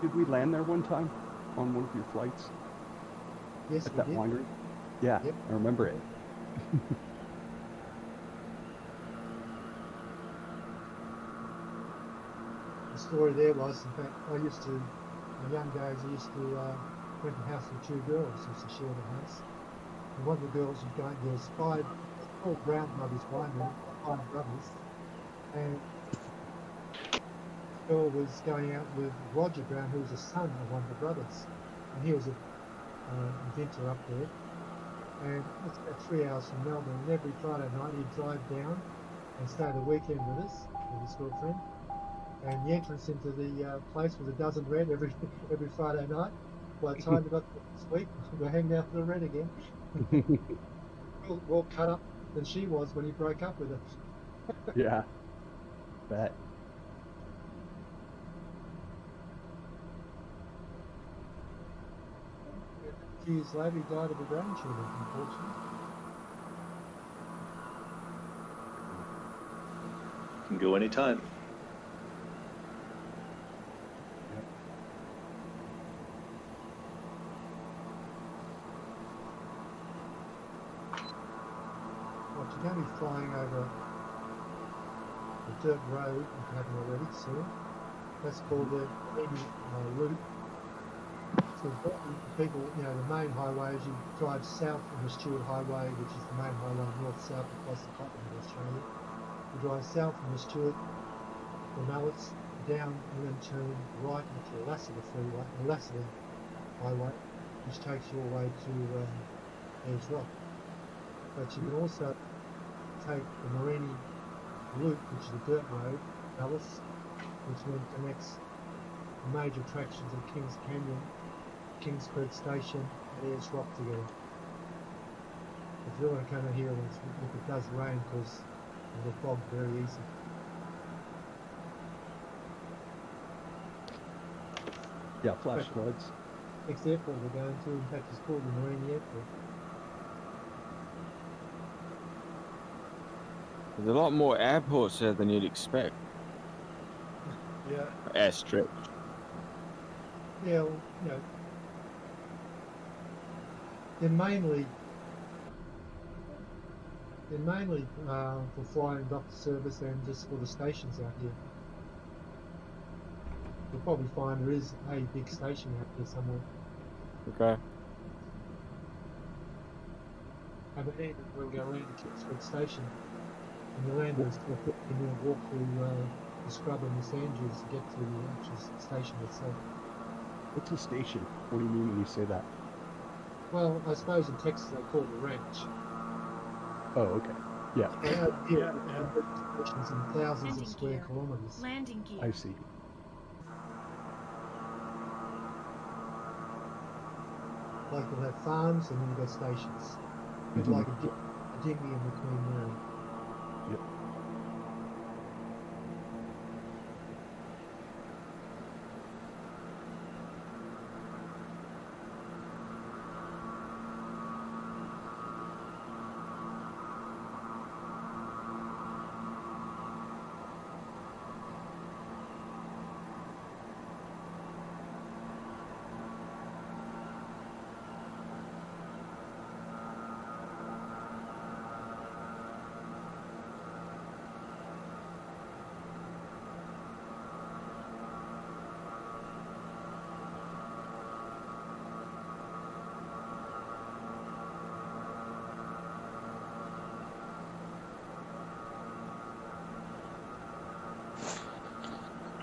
Did we land there one time on one of your flights? Yes, at we that did. winery? Yeah, Yep. I remember it. The story there was, in fact, in my young days, I used to rent a house with two girls, used to share the house. And one of the girls was going, there was five, all Brown Brothers winery, 5 brothers, and the girl was going out with Roger Brown, who was a son of one of the brothers, and he was a inventor up there. And it's about 3 hours from Melbourne, and every Friday night he'd drive down and stay the weekend with us, with his girlfriend. And the entrance into the place was a dozen red every Friday night. By the time we got this week, we were hanging out for the red again. More cut up than she was when he broke up with her. Yeah, bet. A few years later, he died of a brain tumor, unfortunately. Can go anytime. Well, you're going to be flying over the dirt road, if you haven't already, soon. That's called the Loop. So people, the main highway, as you drive south from the Stewart Highway, which is the main highway north-south across the continent of Australia. You drive south from the Stewart, the Mallets, down and then turn right into the Lassiter Highway, which takes you all the way to Ayers Rock. But you can also take the Morini Loop, which is a dirt road, Alice, which then connects the major attractions of Kings Canyon, Kings Creek Station, and Ayers Rock together. If you don't want to come in here if it does rain, because it'll fog very easy. Yeah, flash floods. Next airport we're going to, in fact, is called the Marine Airport. There's a lot more airports there than you'd expect. Yeah. Airstrip. Yeah, well, you know, they're mainly for flying doctor service and just for the stations out here. You'll probably find there is a big station out there somewhere. Okay. I mean, we'll go around to Kingsford Station, and the landers will put in and walk through the scrub and the sand dunes to get to the actual station itself. What's a station? What do you mean when you say that? Well, I suppose in Texas they call it a ranch. Oh, okay. Yeah. Stations in thousands of square kilometers. Landing gear. I see. Like you'll have farms and then you've got stations. It's like a dinghy in between there. Yep.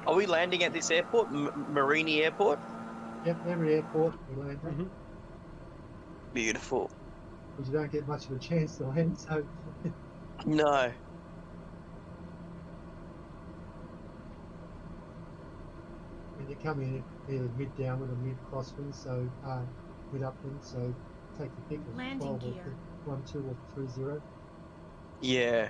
Are we landing at this airport, Marini Airport? Yep, every airport we land at. Beautiful. Because you don't get much of a chance to land, so. No. When you come in, either mid downwind or mid crosswind, so mid upwind, so take the pick of Landing 12 gear. or 12 or 30. Yeah.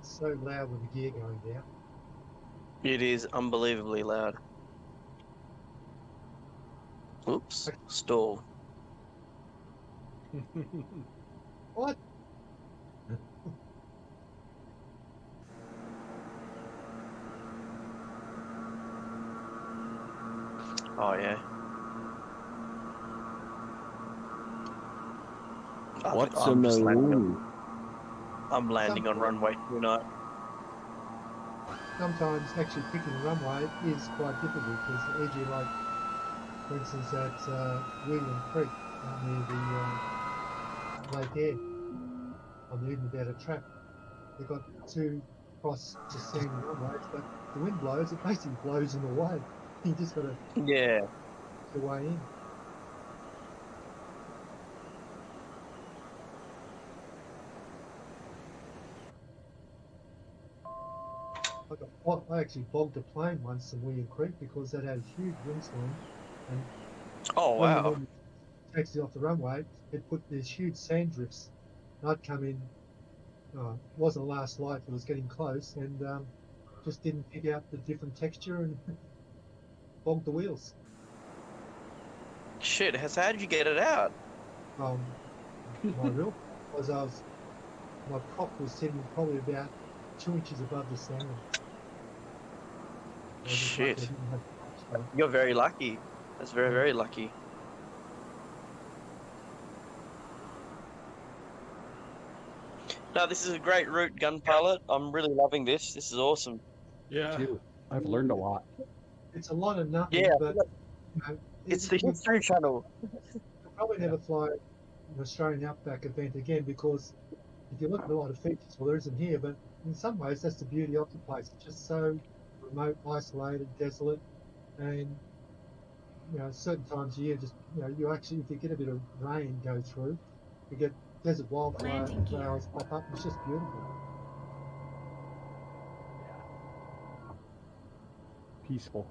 So loud with the gear going down. It is unbelievably loud. Oops. Stall. What? Oh, yeah. What's I'm a just landing Marine? I'm landing on runway 29. Sometimes actually picking a runway is quite difficult because, e.g., like, for instance, at William Creek near the Lake Air on the Eden Trap, they've got two cross just sandy runways, but the wind blows, it basically blows them away. You just got to Yeah. the way in. I actually bogged a plane once in William Creek because that had a huge windstorm, and Oh, wow. when the taxi off the runway, it put these huge sand drifts. And I'd come in, it wasn't the last light, but it was getting close, and just didn't pick out the different texture and bogged the wheels. Shit, how did you get it out? My real was my prop was sitting probably about 2 inches above the sand. Shit. You're very lucky. That's very, very lucky. No, this is a great route, Gunpilot. I'm really loving this. This is awesome. Yeah. Too. I've learned a lot. It's a lot of nothing, Yeah. but you know, It's the History Channel. You'll probably never fly an Australian Outback event again because if you look at a lot of features, well, there isn't here, but in some ways that's the beauty of the place. It's just so remote, isolated, desolate, and certain times of year, just you actually, if you get a bit of rain go through, you get desert wildflowers pop up. It's just beautiful. peaceful.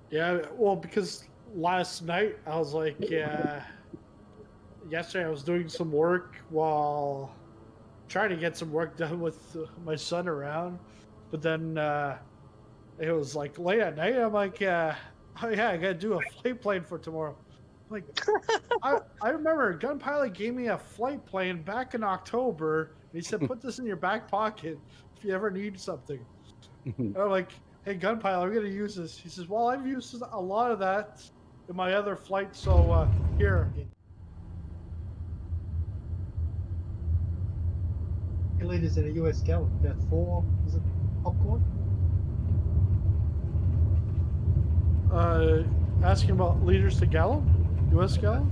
Yeah, well, because last night I was like, yesterday I was doing some work while trying to get some work done with my son around, but then it was like late at night. I'm like, oh yeah, I gotta do a flight plan for tomorrow. Like, I remember Gunpilot gave me a flight plan back in October, and he said, put this in your back pocket if you ever need something. And I'm like, hey, Gunpilot, I'm gonna use this. He says, well, I've used a lot of that in my other flight, so here. Liters in a US gallon, about 4, is it popcorn? Asking about liters to gallon? US gallon?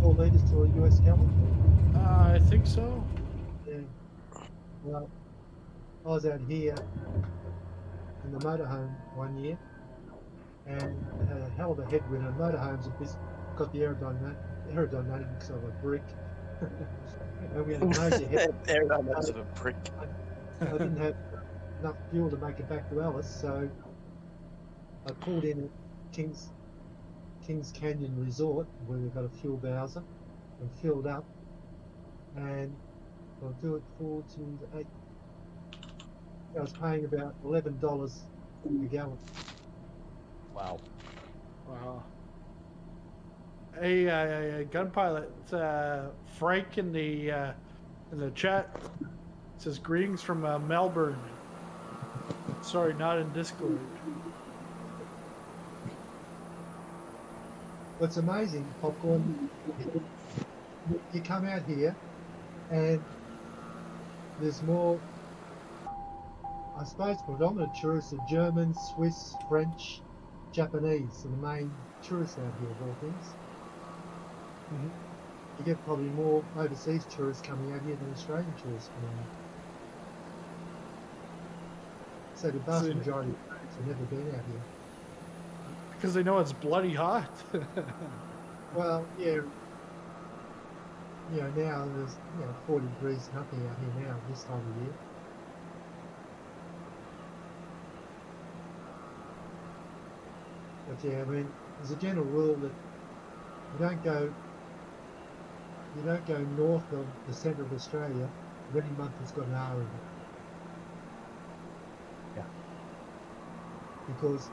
4 liters to a US gallon? I think so. Yeah. Well, I was out here in the motorhome one year and had a hell of a headwind. And motorhomes got the aerodynamics of a brick. And we had a major headwind. Aerodynamics of a brick. I didn't have enough fuel to make it back to Alice, so I pulled in at Kings Canyon Resort, where we've got a fuel bowser, and filled up. And I'll do it 4 to 8. I was paying about $11 a gallon. Wow. Wow. Hey, Gunpilot, Frank in the chat says greetings from Melbourne. Sorry, not in Discord. What's amazing, Popcorn, you come out here and there's more, I suppose, predominant tourists are German, Swiss, French, Japanese are the main tourists out here of all things. Mm-hmm. You get probably more overseas tourists coming out here than Australian tourists coming out. So the vast majority of tourists have never been out here. Because they know it's bloody hot. Well, yeah. You know, now there's 40 degrees nothing out here now this time of year. But yeah, I mean, there's a general rule that you don't go north of the centre of Australia if any month has got an R in it. Yeah. Because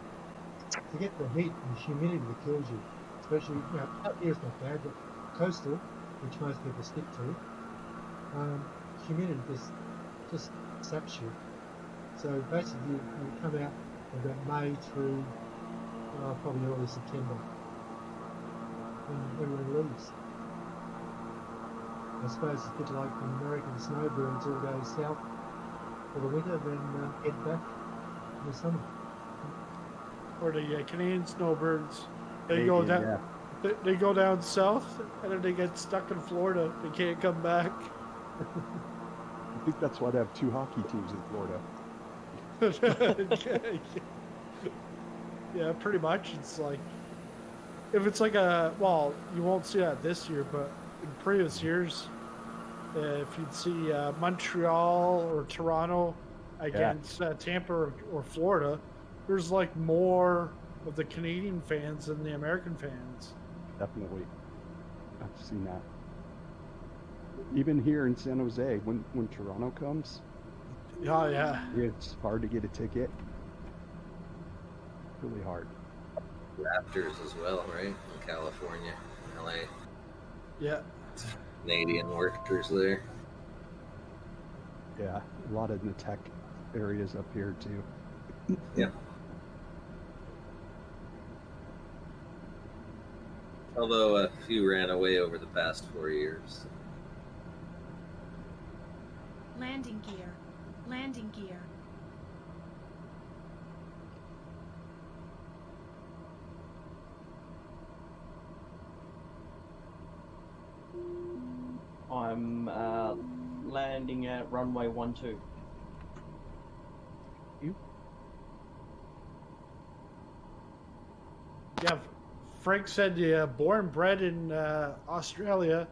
to get the heat and humidity that kills you, especially, out here it's not bad, but coastal, which most people stick to, humidity just saps you. So basically you come out about May through probably early September when everyone leaves. I suppose it's a bit like when American snowbirds all go south for the winter, then head back in the summer. Or the Canadian snowbirds, they go down. Yeah. They go down south, and then they get stuck in Florida. They can't come back. I think that's why they have 2 hockey teams in Florida. Yeah, pretty much. It's like, if it's like well, you won't see that this year, but in previous years, if you'd see Montreal or Toronto against Tampa or Florida, there's like more of the Canadian fans than the American fans. Definitely. I've seen that. Even here in San Jose, when Toronto comes, Oh yeah. it's hard to get a ticket. Really hard. Raptors as well, right? In California, LA. Yeah. Canadian workers there. Yeah, a lot of the tech areas up here too. Yeah. Although a few ran away over the past 4 years. Landing gear. Landing gear. I'm landing at runway 12. Yeah, Frank said, yeah, born and bred in Australia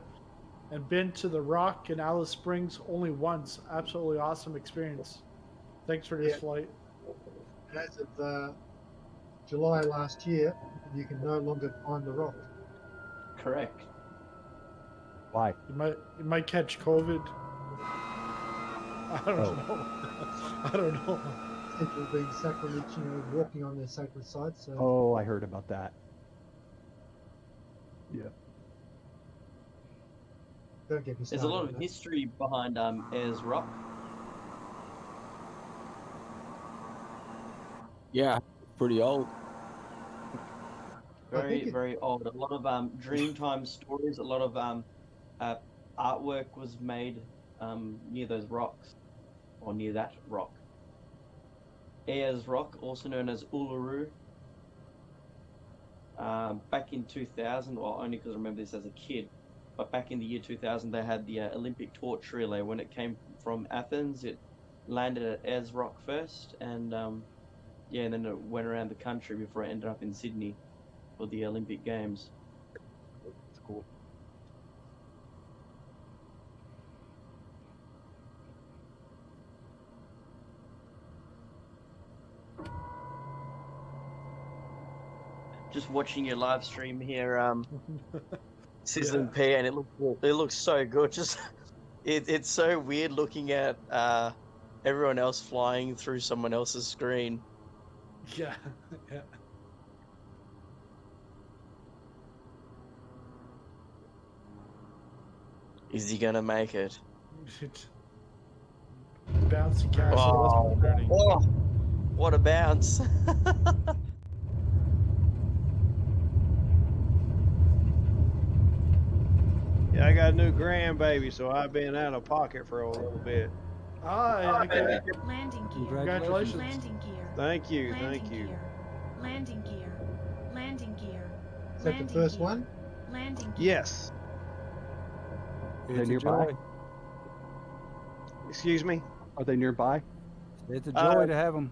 and been to the Rock in Alice Springs only once. Absolutely awesome experience. Thanks for this flight. And as of July last year, you can no longer climb the rock. Correct. Why? You might catch COVID. I don't know. I don't know. People being sacrilege, walking on their sacred sites. So. Oh, I heard about that. Yeah. Don't get me started. There's a lot of history behind Ayers Rock. Yeah, pretty old. Very old. A lot of Dreamtime stories. A lot of artwork was made near those rocks, or near that rock. Ayers Rock, also known as Uluru. Back in 2000, well, only because I remember this as a kid, but back in the year 2000, they had the Olympic torch relay. When it came from Athens, it landed at Ayers Rock first, and yeah, and then it went around the country before it ended up in Sydney for the Olympic Games. That's cool. Just watching your live stream here, Sizzling P, and it looks so good. Just it's so weird looking at everyone else flying through someone else's screen. Yeah, yeah. Is he gonna make it? Bouncy castle. Oh, what a bounce! Yeah, I got a new grandbaby, so I've been out of pocket for a little bit. Okay. Landing gear. Congratulations. Landing gear. Thank you, Landing thank you. gear. Landing gear. Landing gear. Is that the first one? Landing gear. Yes. Are they nearby? Excuse me? Are they nearby? It's a joy to have them.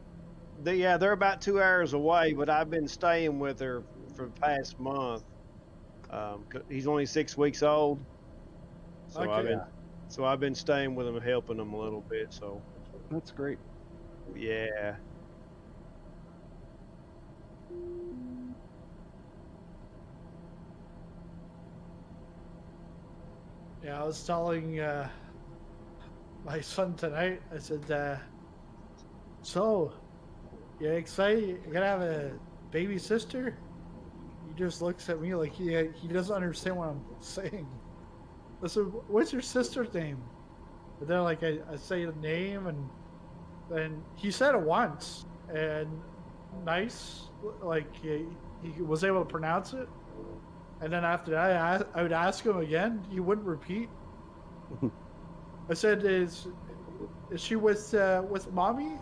Yeah, they're about 2 hours away, but I've been staying with her for the past month. He's only 6 weeks old, so I've been staying with him and helping him a little bit. So that's great. Yeah. Yeah, I was telling my son tonight. I said, "So, you excited? You're gonna have a baby sister?" He just looks at me like he doesn't understand what I'm saying. I said, "What's your sister's name?" And then like I say the name, and then he said it once, and nice, like he was able to pronounce it. And then after that, I would ask him again. He wouldn't repeat. I said, "Is she with mommy?"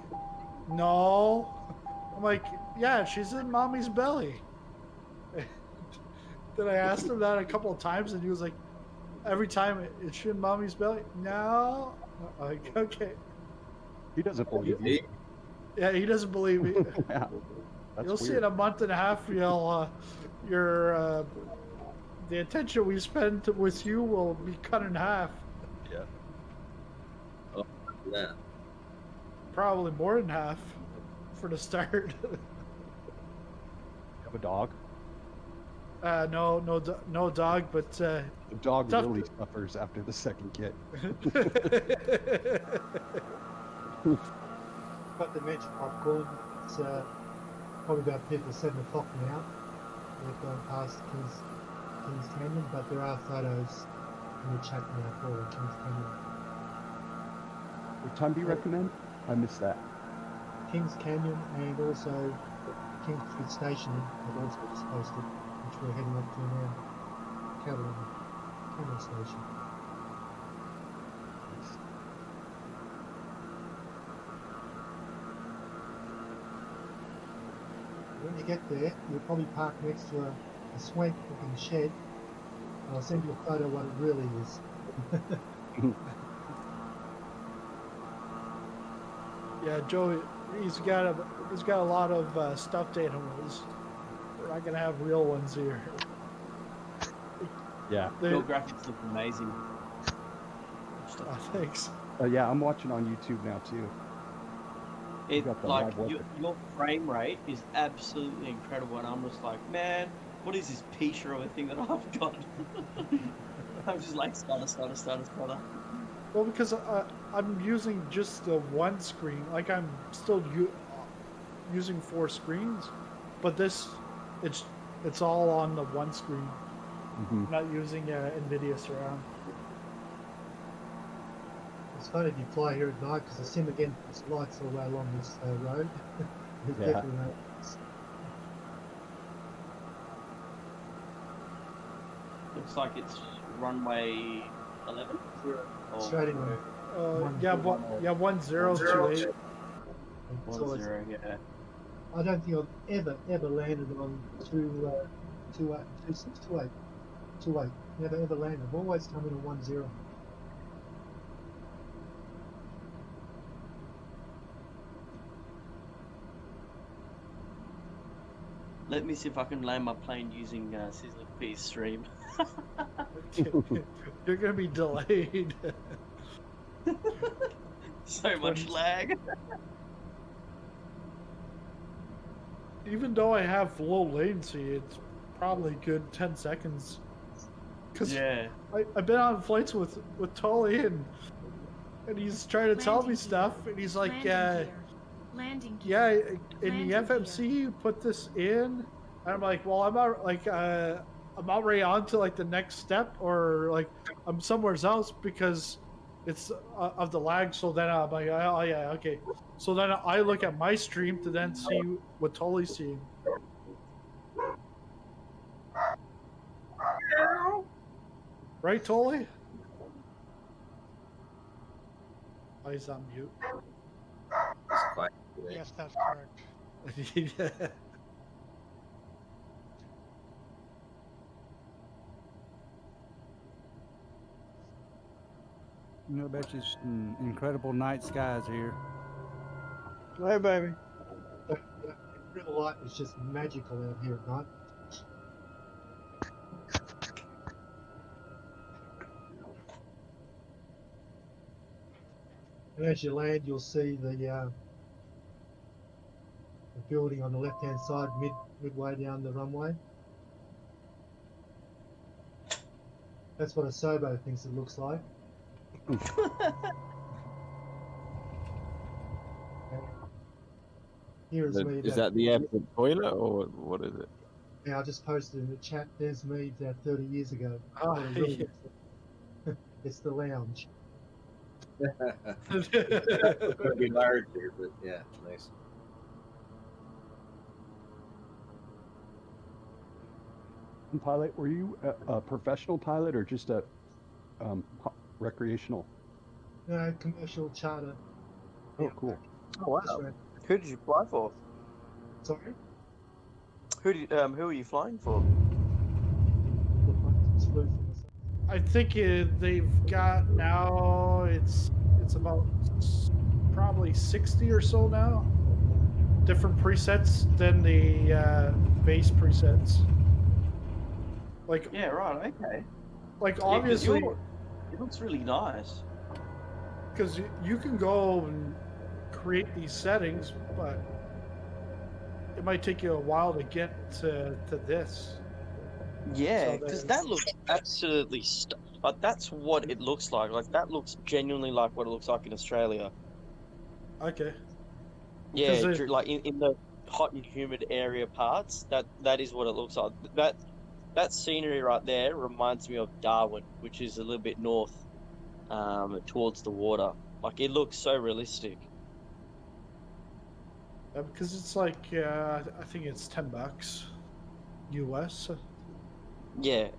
No. I'm like, "Yeah, she's in mommy's belly." Then I asked him that a couple of times, and he was like, every time, "Is she in mommy's belly?" No. I'm like, okay. He doesn't believe you. Yeah, he doesn't believe me. Yeah, You'll see in a month and a half, the attention we spend with you will be cut in half. Yeah. Oh, yeah. Probably more than half for the start. You have a dog? No dog, but the dog really suffers after the second kid. But to mention popcorn, it's probably about people 7 o'clock now. We've gone past Kings Canyon, but there are photos in the chat now for Kings Canyon. What time do you recommend? I missed that. Kings Canyon and also Kingsford Station have also just posted, which we're heading up to now. Cavalry Station. When you get there, you'll probably park next to a swank looking shed. I'll send you a photo of what it really is. yeah, Joey, he's got a lot of stuffed animals. We're not gonna have real ones here. Yeah. Your graphics look amazing. Oh, thanks. Yeah, I'm watching on YouTube now too. It got the like live weapon. your frame rate is absolutely incredible, and I'm just like, man, what is this piece of a thing that I've got? I'm just like stutter. Well, because I'm using just the one screen. Like I'm still using 4 screens, but this it's all on the one screen. Mm-hmm. I'm not using NVIDIA surround. It's funny if you fly here at night because the sim again puts lights all the way along this road. There's Yeah. definitely no lights. Looks like it's runway 11. Straight in. Yeah, 1028. So it's- 10, yeah. I don't think I've ever landed on 28. Never ever landed. I've always come in on 10. Let me see if I can land my plane using Sizzling P's stream. You're gonna be delayed. So much lag. Even though I have low latency, it's probably good 10 seconds. Cause Yeah. I've been on flights with Tully and he's trying to tell me Landing stuff and he's like, Landing gear. Landing gear. yeah, in the Landing FMC you put this in. And I'm like, well, I'm not like I'm already on to like the next step, or like I'm somewhere else because it's of the lag. So then I'm like, oh yeah, okay. So then I look at my stream to then see what Tully's seeing. Right, Tully? Oh, he's on mute. It's quiet today. Yes, that's correct. Yeah. You know, I bet you some incredible night skies here. Hey, baby. Real light is just magical out here at night. And as you land, you'll see the building on the left-hand side, midway down the runway. That's what a Sobo thinks it looks like. Here is me. Is that the airport toilet or what is it? Yeah, I just posted in the chat. There's me 30 years ago. Oh, Really, it's the lounge. It's gonna be larger, but yeah, nice. Pilot, were you a professional pilot or just a recreational? No, commercial charter. Oh, cool. Oh wow. Who did you fly for? Sorry? Who are you flying for? I think they've got now, it's about probably 60 or so now. Different presets than the base presets. Like, yeah, right, okay. Like, Yeah, obviously, it looks really nice. because you can go and create these settings, but it might take you a while to get to this. Yeah, So because there's- that looks absolutely like that's what it looks like. Like that looks genuinely like what it looks like in Australia. Okay. Yeah, Because it- like in the hot and humid area parts, that is what it looks like. That scenery right there reminds me of Darwin, which is a little bit north, towards the water. Like it looks so realistic. Because it's like, I think it's $10 US. Yeah,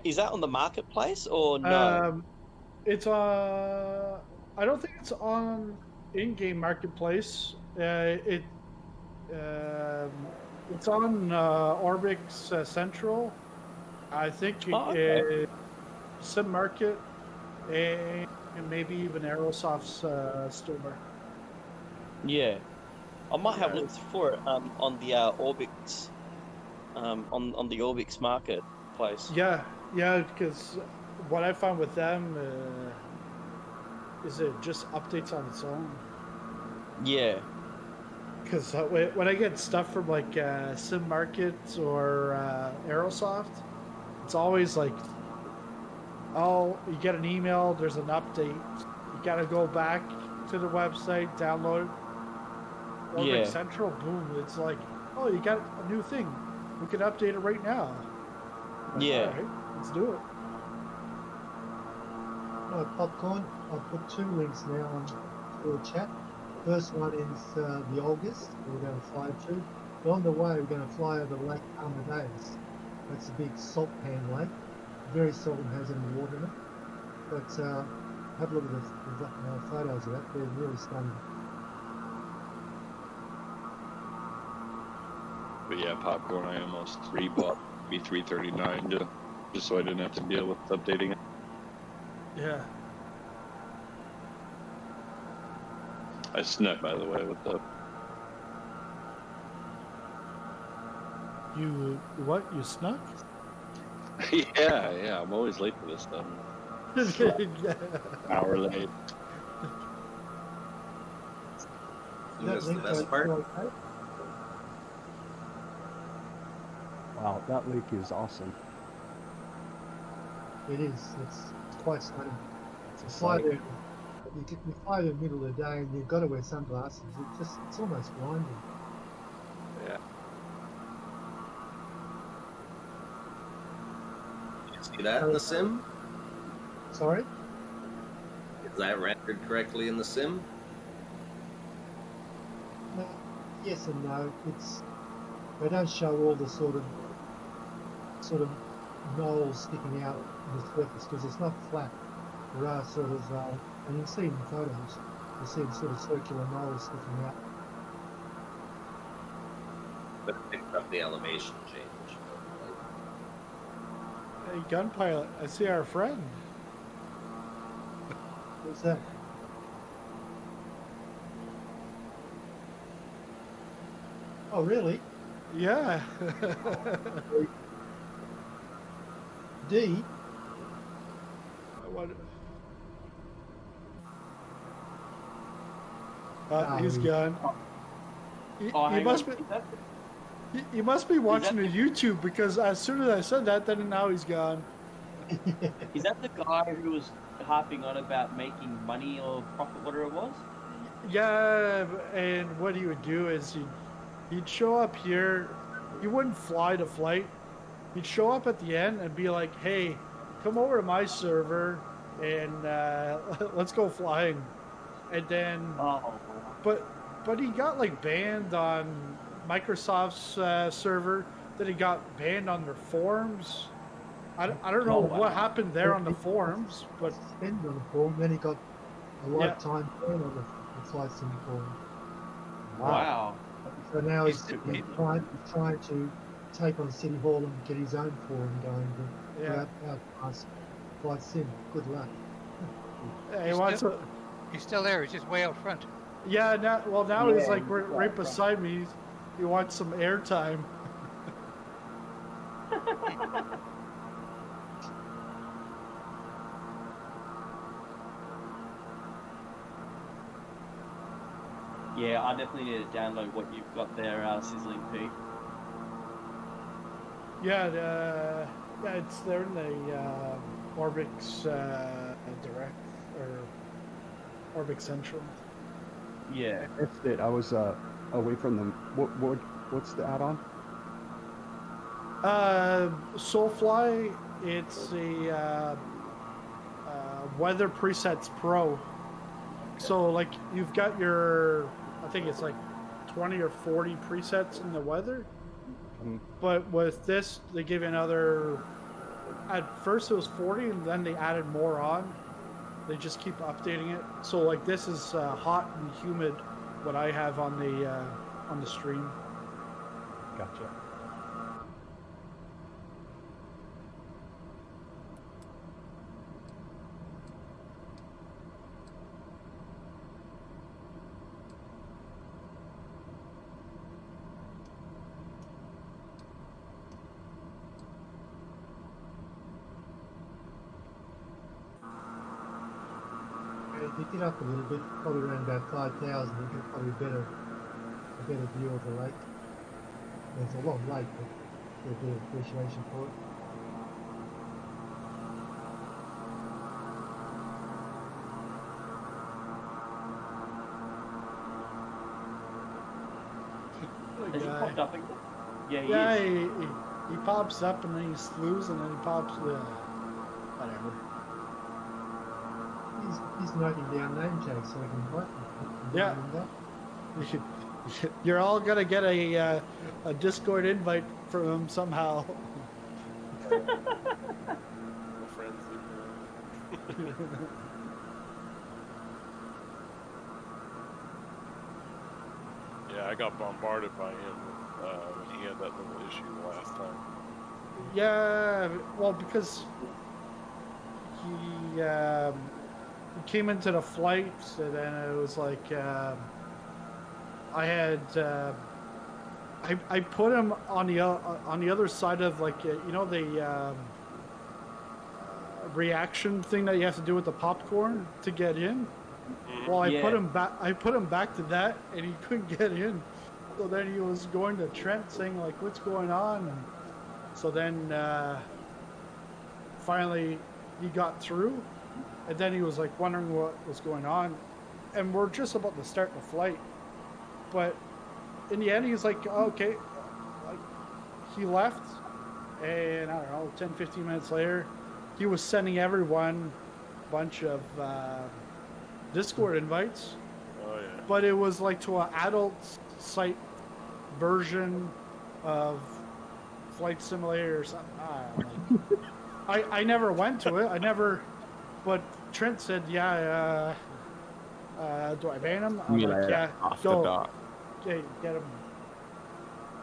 is that on the marketplace or no? It's I don't think it's on in-game marketplace. It's on Orbix Central. I think Sim Market and maybe even Aerosoft's store. Yeah, I might have looked for it on the Orbix, on the Orbix marketplace. Yeah, because what I found with them is it just updates on its own. Yeah, Because when I get stuff from like Sim Markets or Aerosoft, it's always like, oh, you get an email, there's an update. You got to go back to the website, download it. Orbit Central, boom, it's like, oh, you got a new thing. We can update it right now. Like, Yeah. All right, let's do it. Popcorn, I've put 2 links now on the chat. First one is the August we're going to fly to. But on the way, we're going to fly over Lake Amadeus. That's a big salt pan lake. Very seldom has any water in it. But have a look at the photos of that. They're really stunning. But yeah, Popcorn, I almost rebought B339 just so I didn't have to deal with updating it. Yeah. I snuck, by the way, with the... You what? You snuck? yeah, I'm always late for this stuff. Hour late. You missed the best part. Wow, that lake is awesome. It is. It's quite stunning. It's a You fly sight. there, you fly in the middle of the day and you've got to wear sunglasses. It's almost blinding. Yeah. See that in the sim? Sorry? Is that rendered correctly in the sim? Yes and no. They don't show all the sort of knolls sticking out in the surface because it's not flat. There are sort of, and you can see in the photos, you see the sort of circular knolls sticking out. But it picked up the elevation change. Hey, Gunpilot, I see our friend. What's that? Oh, really? Yeah. D? He's gone. He must be watching the YouTube because as soon as I said that, then now he's gone. Is that the guy who was harping on about making money or profit, whatever it was? Yeah, and what he would do is he'd show up here. He wouldn't fly the flight. He'd show up at the end and be like, "Hey, come over to my server and let's go flying." And then, but he got like banned on Microsoft's server. Then he got banned on their forums. I don't know what happened there on the forums, but Suspended on the forum, then he got a lifetime ban on the flight sim forum. Wow. So now he's trying to take on City Hall and get his own forum going. But Yeah. outclass flight sim. Good luck. He's still there. He's just way out front. Yeah, now he's like right beside me. He wants some airtime. Yeah, I definitely need to download what you've got there, Sizzling P. Yeah, it's there in the Orbix Direct or Orbix Central. Yeah. That's it. I was away from them. What's the add-on? Soulfly, it's a Weather Presets Pro. So like you've got your, I think it's like 20 or 40 presets in the weather. But with this, they give you another. At first it was 40, and then they added more on. They just keep updating it. So like this is hot and humid. What I have on the stream. Gotcha. Pick it up a little bit, probably around about 5,000. You get probably better a better view of the lake. It's a long lake, but get a bit of appreciation for it. Has he popped up again? Yeah, Yeah, he is. he pops up and then he slews and then he pops. Whatever. He's noting down name tags so I can write them. Yeah. You're all gonna get a Discord invite from him somehow. Yeah, I got bombarded by him when he had that little issue last time. Yeah, well, because he came into the flight, and then it was like I had I put him on the other side of like you know the reaction thing that you have to do with the popcorn to get in. Well, I put him back. I put him back to that, and he couldn't get in. So then he was going to Trent, saying like, "What's going on?" And so then finally he got through, and then he was like wondering what was going on, and we're just about to start the flight, but in the end he's like, oh, "Okay," like he left, and I don't know, 10-15 minutes later, he was sending everyone a bunch of Discord invites. Oh yeah. But it was like to an adult site version of Flight Simulator or something. I never went to it. I never. But Trent said, "Yeah, do I ban him?" I'm like, "Yeah, go. Okay, get him."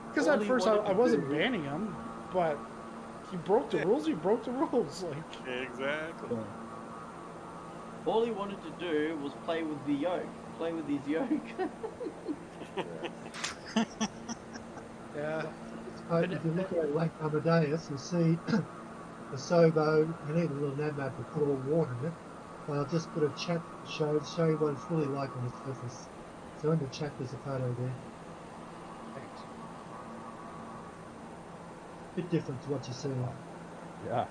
Because at first I wasn't banning him, but he broke the rules. He broke the rules. Like exactly. All he wanted to do was play with the yoke. Play with his yoke. Yeah. If you look at Lake Amadeus, you'll see the Sobo, you need a little nav map to put all water in it. But I'll just put a chat show you what it's really like on the surface. So in the chat there's a photo there. Thanks. Bit different to what you see. Yeah.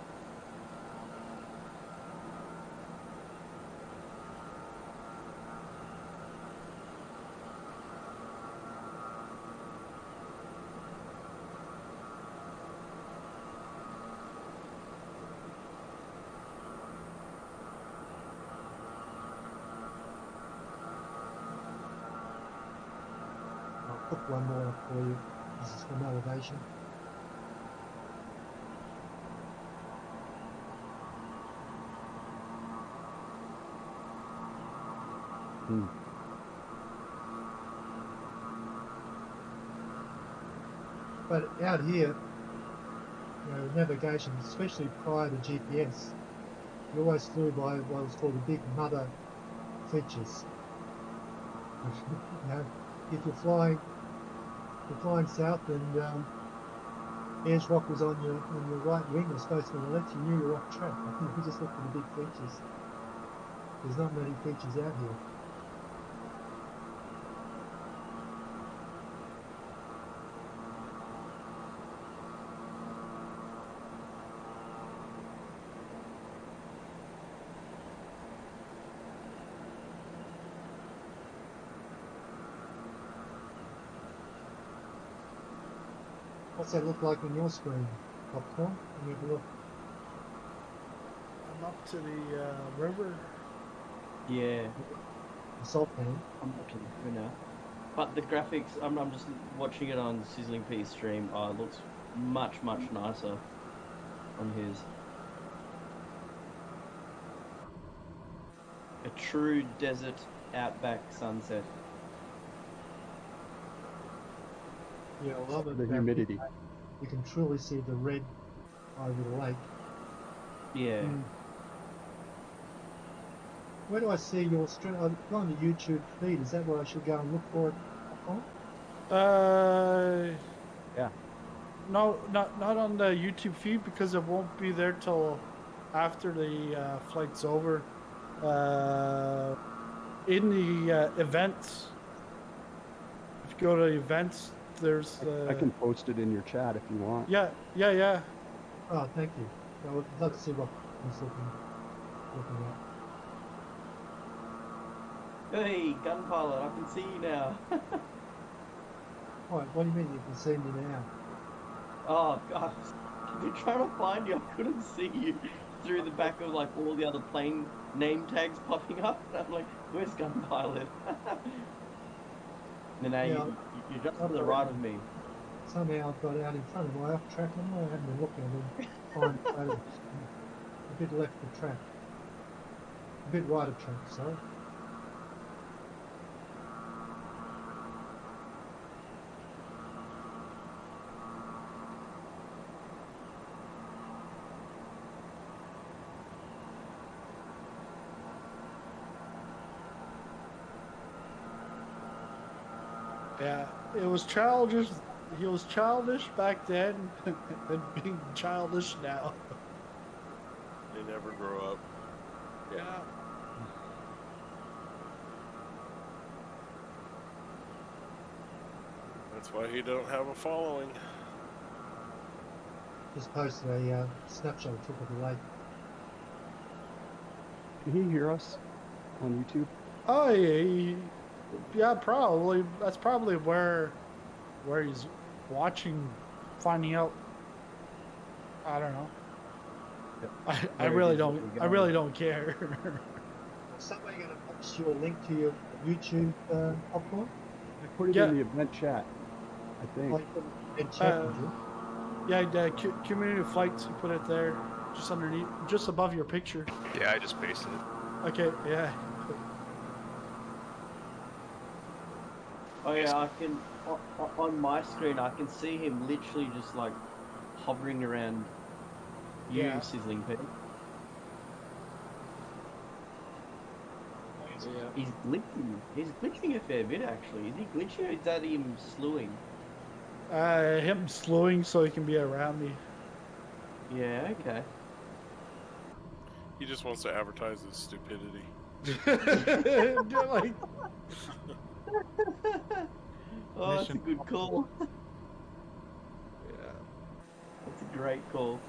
Put one more up for you. This is from elevation. But out here, navigation, especially prior to GPS, you always flew by what was called the big mother features. If you're flying south and Ayers Rock was on your right wing or supposed to be on the left, you knew you were off track. I think we just looked at the big features. There's not many features out here. What's that look like on your screen, Popcorn? Let me have a look. I'm up to the river. Yeah. The salt pan. I'm up to the river now. But the graphics, I'm just watching it on Sizzling P's stream. Oh, it looks much nicer on his. A true desert outback sunset. Yeah, I love it. The humidity. You can truly see the red over the lake. Yeah. Where do I see your stream? I've gone to YouTube feed. Is that where I should go and look for it? Yeah. No, not on the YouTube feed because it won't be there till after the flight's over. In the events, if you go to events. There's I can post it in your chat if you want. Yeah. Oh, thank you. I would love to see what he's looking at. Hey, Gunpilot, I can see you now. What do you mean you can see me now? Oh, God. I've been trying to find you. I couldn't see you through the back of like all the other plane name tags popping up. And I'm like, where's Gunpilot? And now you're just to the right of me. Somehow I've got out in front of my off track. I haven't been looking. I've been fine photos. A bit left of track. A bit right of track, sorry. Yeah, it was childish. He was childish back then, and being childish now. They never grow up. Yeah. That's why he don't have a following. Just posted a snapshot I took of the lake. Can he hear us on YouTube? Oh yeah, probably. That's probably where he's watching, finding out. I don't know. I really don't care. Is somebody going to post you a link to your YouTube popcorn? I put it in the event chat, I think. Community flights. You put it there, just underneath, just above your picture. Yeah, I just pasted it. Okay. Yeah. Oh yeah, I can on my screen I can see him literally just like hovering around you, Sizzling Pete. He's glitching. He's glitching a fair bit actually. Is he glitching or is that him slewing? Him slewing so he can be around me. Yeah. Okay. He just wants to advertise his stupidity. Like. Oh, that's a good call. Yeah. That's a great call.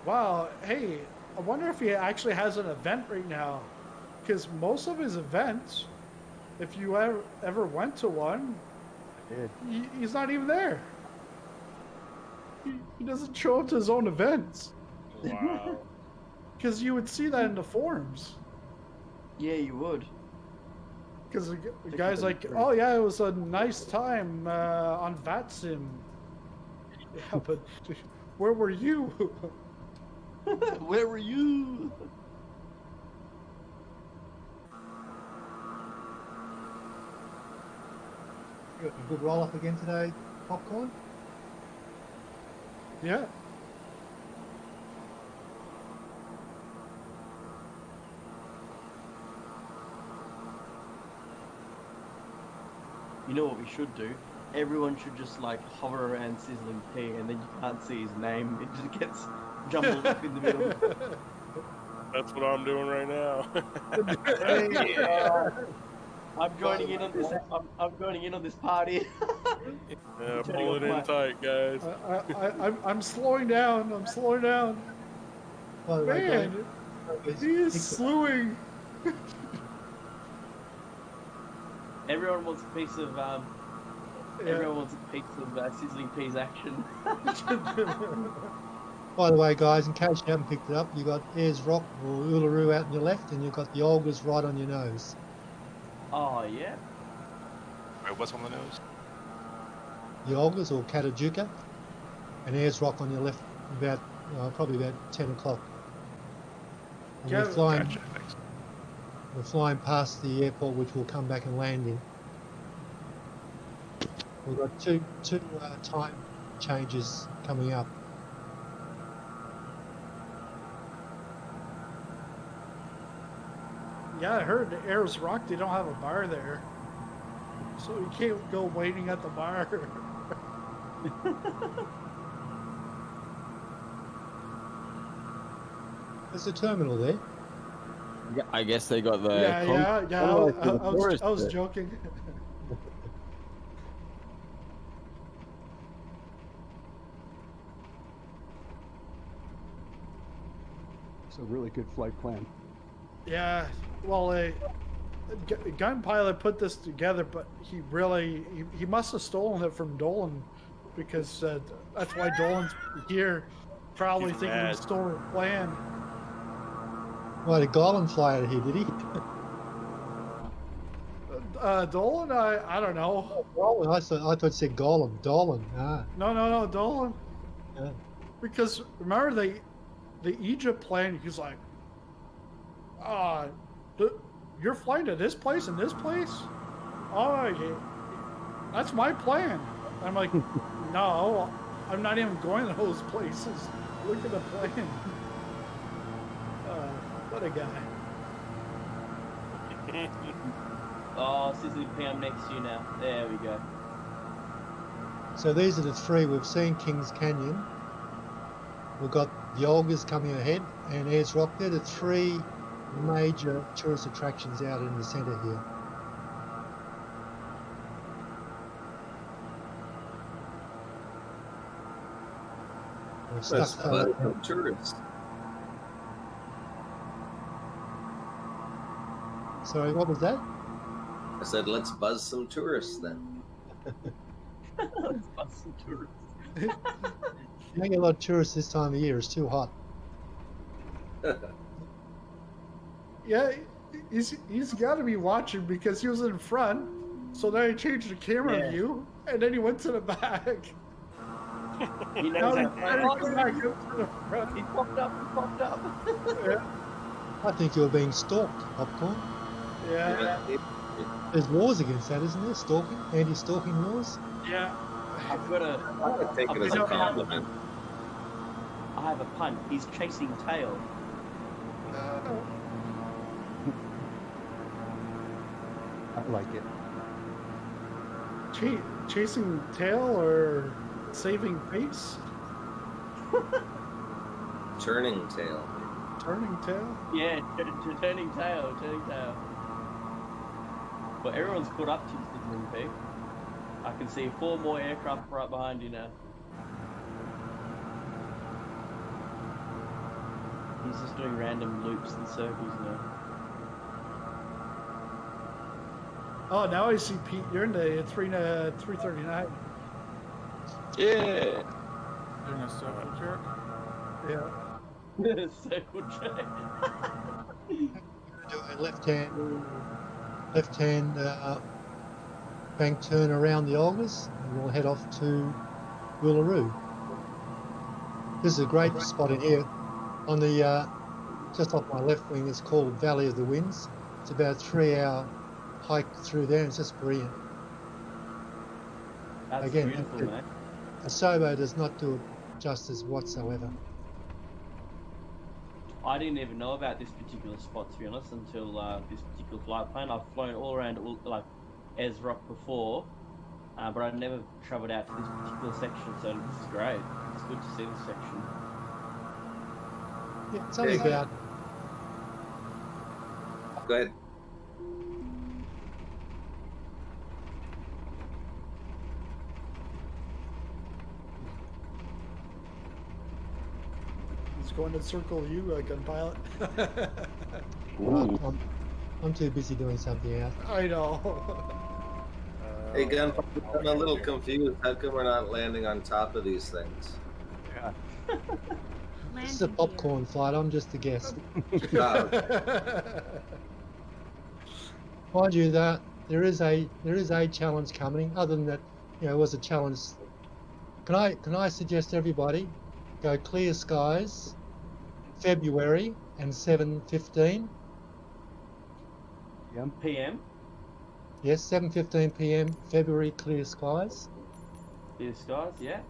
Wow, hey, I wonder if he actually has an event right now. Because most of his events, if you ever went to one, he's not even there. He doesn't show up to his own events. Wow. Because you would see that in the forums. Yeah, you would. Because the guy's like, oh yeah, it was a nice time on VATSIM. Yeah, but where were you? Where were you? You got a good roll up again today, Popcorn? Yeah. You know what we should do? Everyone should just like hover around Sizzling P and then you can't see his name. It just gets jumbled up in the middle. That's what I'm doing right now. I'm joining in on this. I'm joining in on this party. Yeah, pull it in tight, guys. I'm slowing down. I'm slowing down. Man, he is slewing. Everyone wants a piece of everyone wants a piece of Sizzling P's action. By the way, guys, in case you haven't picked it up, you've got Ayers Rock or Uluru out on your left, and you've got the Olgas right on your nose. Oh, yeah? Wait, what's on the nose? The Olgas or Katajuka, and Ayers Rock on your left, about probably about 10 o'clock. And we're flying past the airport, which we'll come back and land in. We've got two time changes coming up. Yeah, I heard the Ayers Rock, they don't have a bar there. So you can't go waiting at the bar. There's a terminal there. I guess they got the. I was joking. It's a really good flight plan. Yeah, well, Gunpilot put this together, but he must have stolen it from Dolan, because that's why Dolan's here, probably thinking he stole the plan. Why did Gollum fly out of here? Did he? Dolan? I don't know. Dolan. I thought it said Gollum. Dolan. Ah. No, Dolan. Yeah. Because remember the Egypt plan, he's like, you're flying to this place and this place? Oh, yeah, that's my plan. I'm like, no, I'm not even going to those places. Look at the plan. What a guy. Oh, Sizzling P, I'm next to you now. There we go. So these are the three. We've seen Kings Canyon. We've got the Olgas coming ahead and Ayers Rock. They're the three major tourist attractions out in the centre here. That's tourists. Sorry, what was that? I said, let's buzz some tourists then. Let's buzz some tourists. You don't get a lot of tourists this time of year. It's too hot. Yeah, he's got to be watching, because he was in front, so then I changed the camera view, and then he went to the back. He knows He popped up. Yeah. I think you're being stalked, Popcorn. Yeah. There's laws against that, isn't there? Stalking, anti-stalking laws. Yeah. I've got a. I take it as a compliment. I have a pun. He's chasing tail. I like it. Chasing tail or saving face? Turning tail. Turning tail? Yeah, turning tail. But everyone's caught up to you, Sizzling P. I can see 4 more aircraft right behind you now. He's just doing random loops and circles now. Oh, now I see Pete. You're in the 339. Yeah. Doing a circle jerk? Yeah. Circle jerk. Do a left-hand bank turn around the Olgas, and we'll head off to Uluru. This is a great spot in here. On the just off my left wing, it's called Valley of the Winds. It's about a 3-hour hike through there, and it's just brilliant. That's Again, beautiful, man. a Sobo does not do it justice whatsoever. I didn't even know about this particular spot, to be honest, until this particular flight plan. I've flown all around like Ayers Rock before, but I never travelled out to this particular section, so this is great. It's good to see this section. Yeah, it's only about. Go ahead. He's going to circle you, Gunpilot. I'm too busy doing something else. I know. Hey, Gunpilot, I'm a little confused. How come we're not landing on top of these things? Yeah. This is a popcorn flight. I'm just a guest. Mind you, that there is a challenge coming. Other than that, it was a challenge. Can I suggest everybody go clear skies, February and 7:15 PM. Yes, 7:15 PM, February, clear skies. Clear skies, yeah.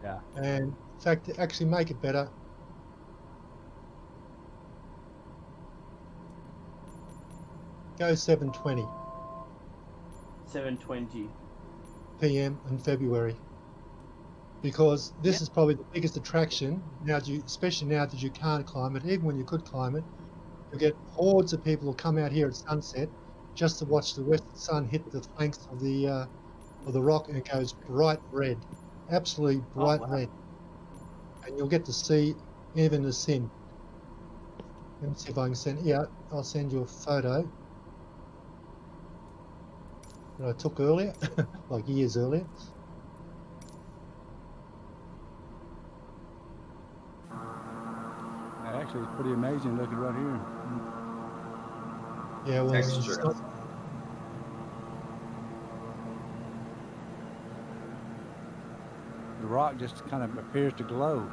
Yeah. And in fact, to actually make it better, go 7:20 7:20 PM in February, because this is probably the biggest attraction now. Especially now that you can't climb it, even when you could climb it, You get hordes of people who come out here at sunset just to watch the western sun hit the flanks of the rock, and it goes bright red, absolutely bright red. And you'll get to see even the sin. Let me see if I can send. Yeah, I'll send you a photo that I took earlier, like years earlier. Actually, it's pretty amazing looking right here. Yeah, well, it's not, The rock just kind of appears to glow.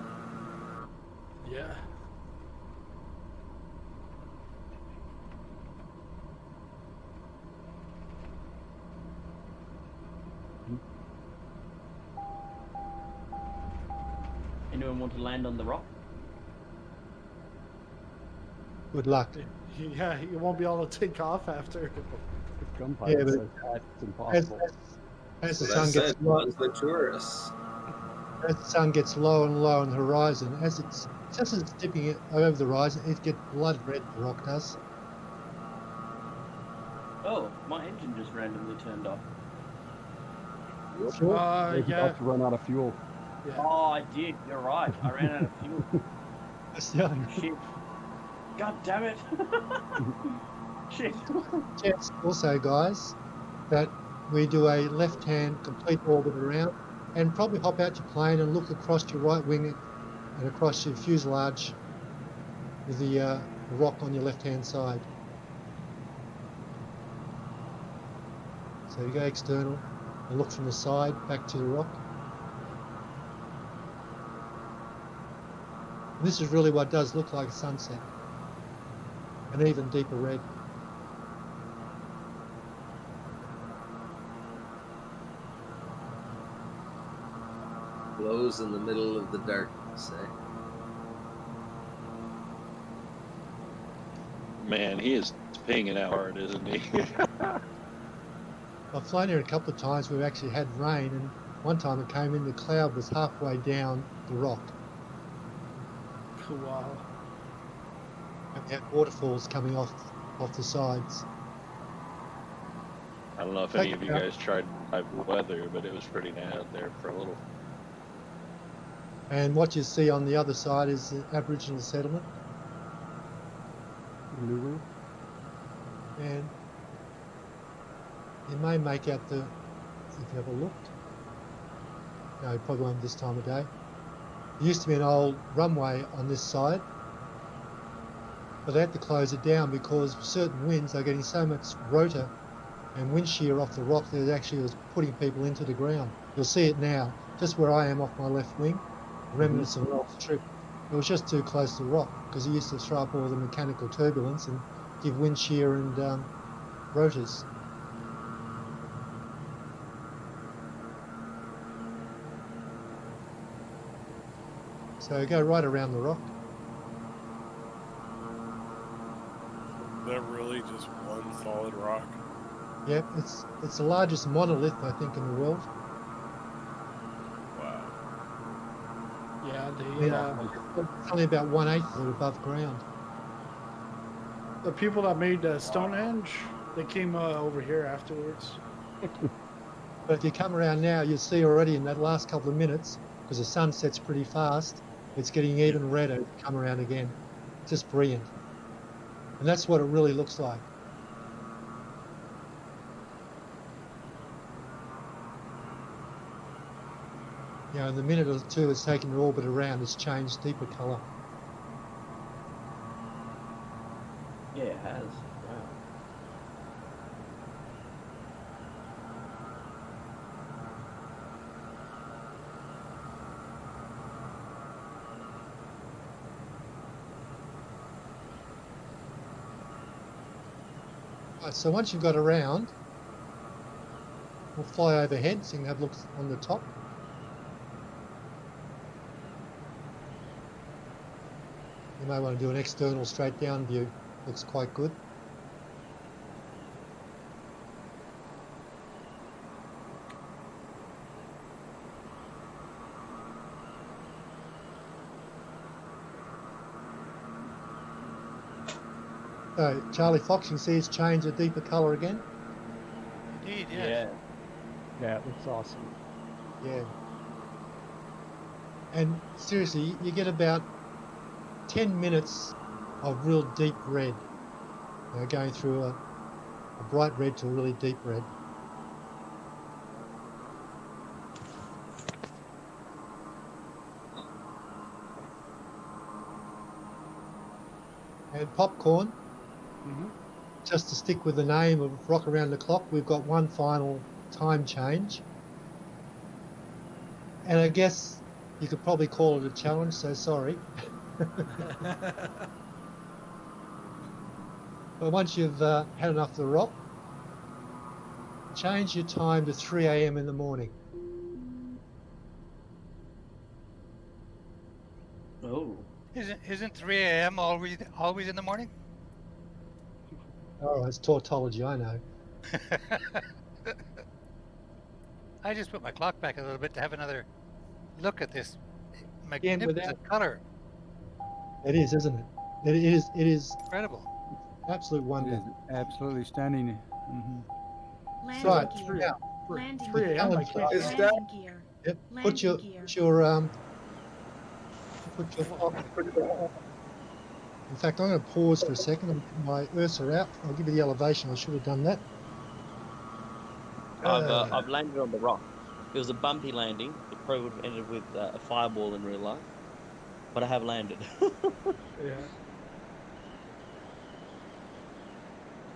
Yeah. Anyone want to land on the rock? good luck. Yeah, you won't be able to take off after. Yeah, but That's impossible. as the That's sun gets it, low, one's the tourists. as the sun gets low and low on the horizon, as it's just as it's dipping it over the horizon, it gets blood red. The rock does. Oh, my engine just randomly turned off. Fuel? Uh, It's yeah. about to run out of fuel. Yeah. Oh, I did. You're right. I ran out of fuel. That's the other Shit. God damn it. Shit. chance also, guys, that we do a left-hand complete orbit around and probably hop out your plane and look across your right wing and across your fuselage with the rock on your left-hand side. So you go external and look from the side back to the rock. And this is really what does look like a sunset. An even deeper red. Glows in the middle of the darkness, eh? Man, he is paying it out hard, isn't he? I've flown here a couple of times. We've actually had rain, and one time it came in, the cloud was halfway down the rock. Wow. And we had waterfalls coming off the sides. I don't know if any of you guys tried weather, but it was pretty bad out there for a little. And what you see on the other side is the Aboriginal settlement. Uluru. And you may make out the, if you ever looked, no, you probably won't this time of day. There used to be an old runway on this side, but they had to close it down because certain winds are getting so much rotor and wind shear off the rock that it actually was putting people into the ground. You'll see it now, just where I am off my left wing, remnants of an old strip. It was just too close to the rock because it used to throw up all the mechanical turbulence and give wind shear and rotors. So go right around the rock. They're really just one solid rock. Yep, it's the largest monolith I think in the world. Wow. Yeah, It's only about 1/8 of it above ground. the people that made Stonehenge, they came over here afterwards. But if you come around now, you'll see already in that last couple of minutes, because the sun sets pretty fast, it's getting even redder as you come around again. Just brilliant. And that's what it really looks like. You know, in the minute or two it's taken an orbit around, it's changed deeper colour. Yeah, it has. Wow. Right, so once you've got around, we'll fly overhead so you can have a look on the top. You may want to do an external straight down view. Looks quite good. So Charlie Fox, you see it's changed a deeper colour again. Indeed, yes. Yeah, it looks awesome. Yeah. And seriously, you get about 10 minutes of real deep red. Going through a bright red to a really deep red. And popcorn, just to stick with the name of Rock Around the Clock, we've got one final time change. And I guess you could probably call it a challenge, so sorry. But once you've had enough of the rock, change your time to 3 a.m. in the morning. Oh. Isn't 3 a.m. always in the morning? Oh, it's tautology, I know. I just put my clock back a little bit to have another look at this Again, magnificent color. It is, isn't it? It is incredible. Absolute wonder. It is absolutely stunning. Landing Right, gear. now, Landing 3 a.m. gear. I can't- Landing gear. Yep. Landing gear. In fact, I'm going to pause for a second and put my Ursa out. I'll give you the elevation. I should have done that. I've landed on the rock. It was a bumpy landing. It probably would have ended with a fireball in real life. But I have landed. Yeah.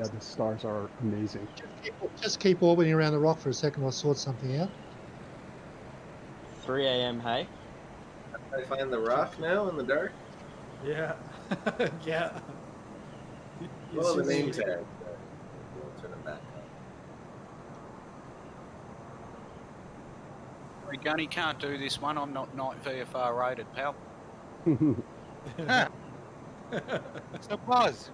Yeah, the stars are amazing. Just keep orbiting around the rock for a second. I'll sort something out. 3 a.m. Hey. I find the rock now in the dark. Yeah. Yeah. Oh, the name tag. We'll turn it back on. Gunny can't do this one. I'm not Night VFR rated, pal. So pause.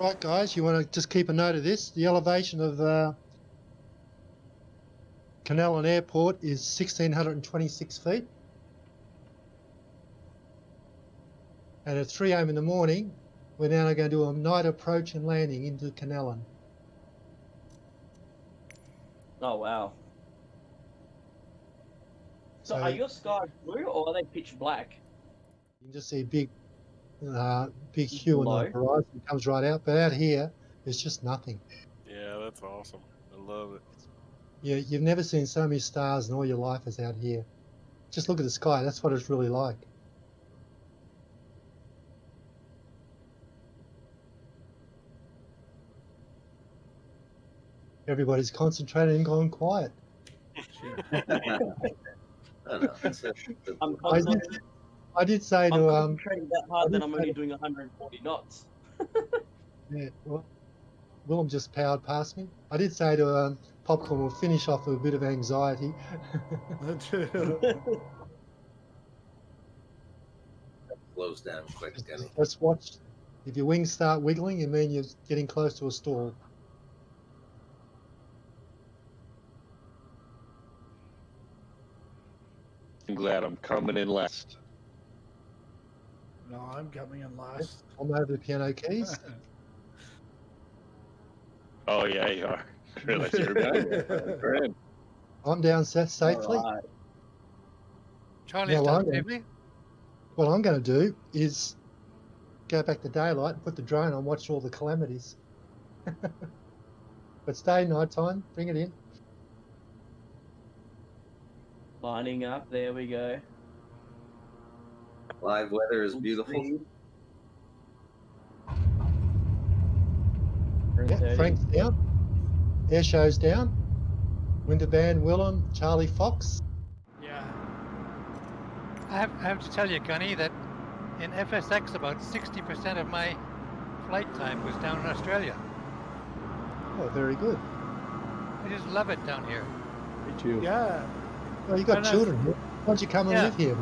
Right, guys, you want to just keep a note of this. The elevation of Canellan Airport is 1,626 feet. And at 3 a.m. in the morning, we're now going to do a night approach and landing into Canellan. Oh, wow. So are your skies blue or are they pitch black? You can just see a big hue on the horizon. It comes right out. But out here, there's just nothing. Yeah, that's awesome. I love it. You've never seen so many stars in all your life as out here. Just look at the sky. That's what it's really like. Everybody's concentrated and gone quiet. I did say I'm to concentrating that hard that I'm only doing 140 knots. yeah, well, Willem just powered past me. I did say to Popcorn, we'll finish off with a bit of anxiety. Slows down quick, Gunny. Let's watch. If your wings start wiggling, it means you're getting close to a stall. I'm glad I'm coming in last. No, I'm coming in last. I'm over the piano keys. Oh yeah, you are. Realize you're behind. I'm down safely. Right. Charlie's Now, done safely. what I'm going to do is go back to daylight and put the drone on, watch all the calamities. But stay nighttime, bring it in. Lining up, there we go. Live weather is beautiful. Yeah, Frank's down. Air show's down. Winter Band, Willem, Charlie Fox. Yeah. I have to tell you, Gunny, that in FSX about 60% of my flight time was down in Australia. Oh, very good. I just love it down here. Me too. Yeah. Well, you got children here. Why don't you come and live here?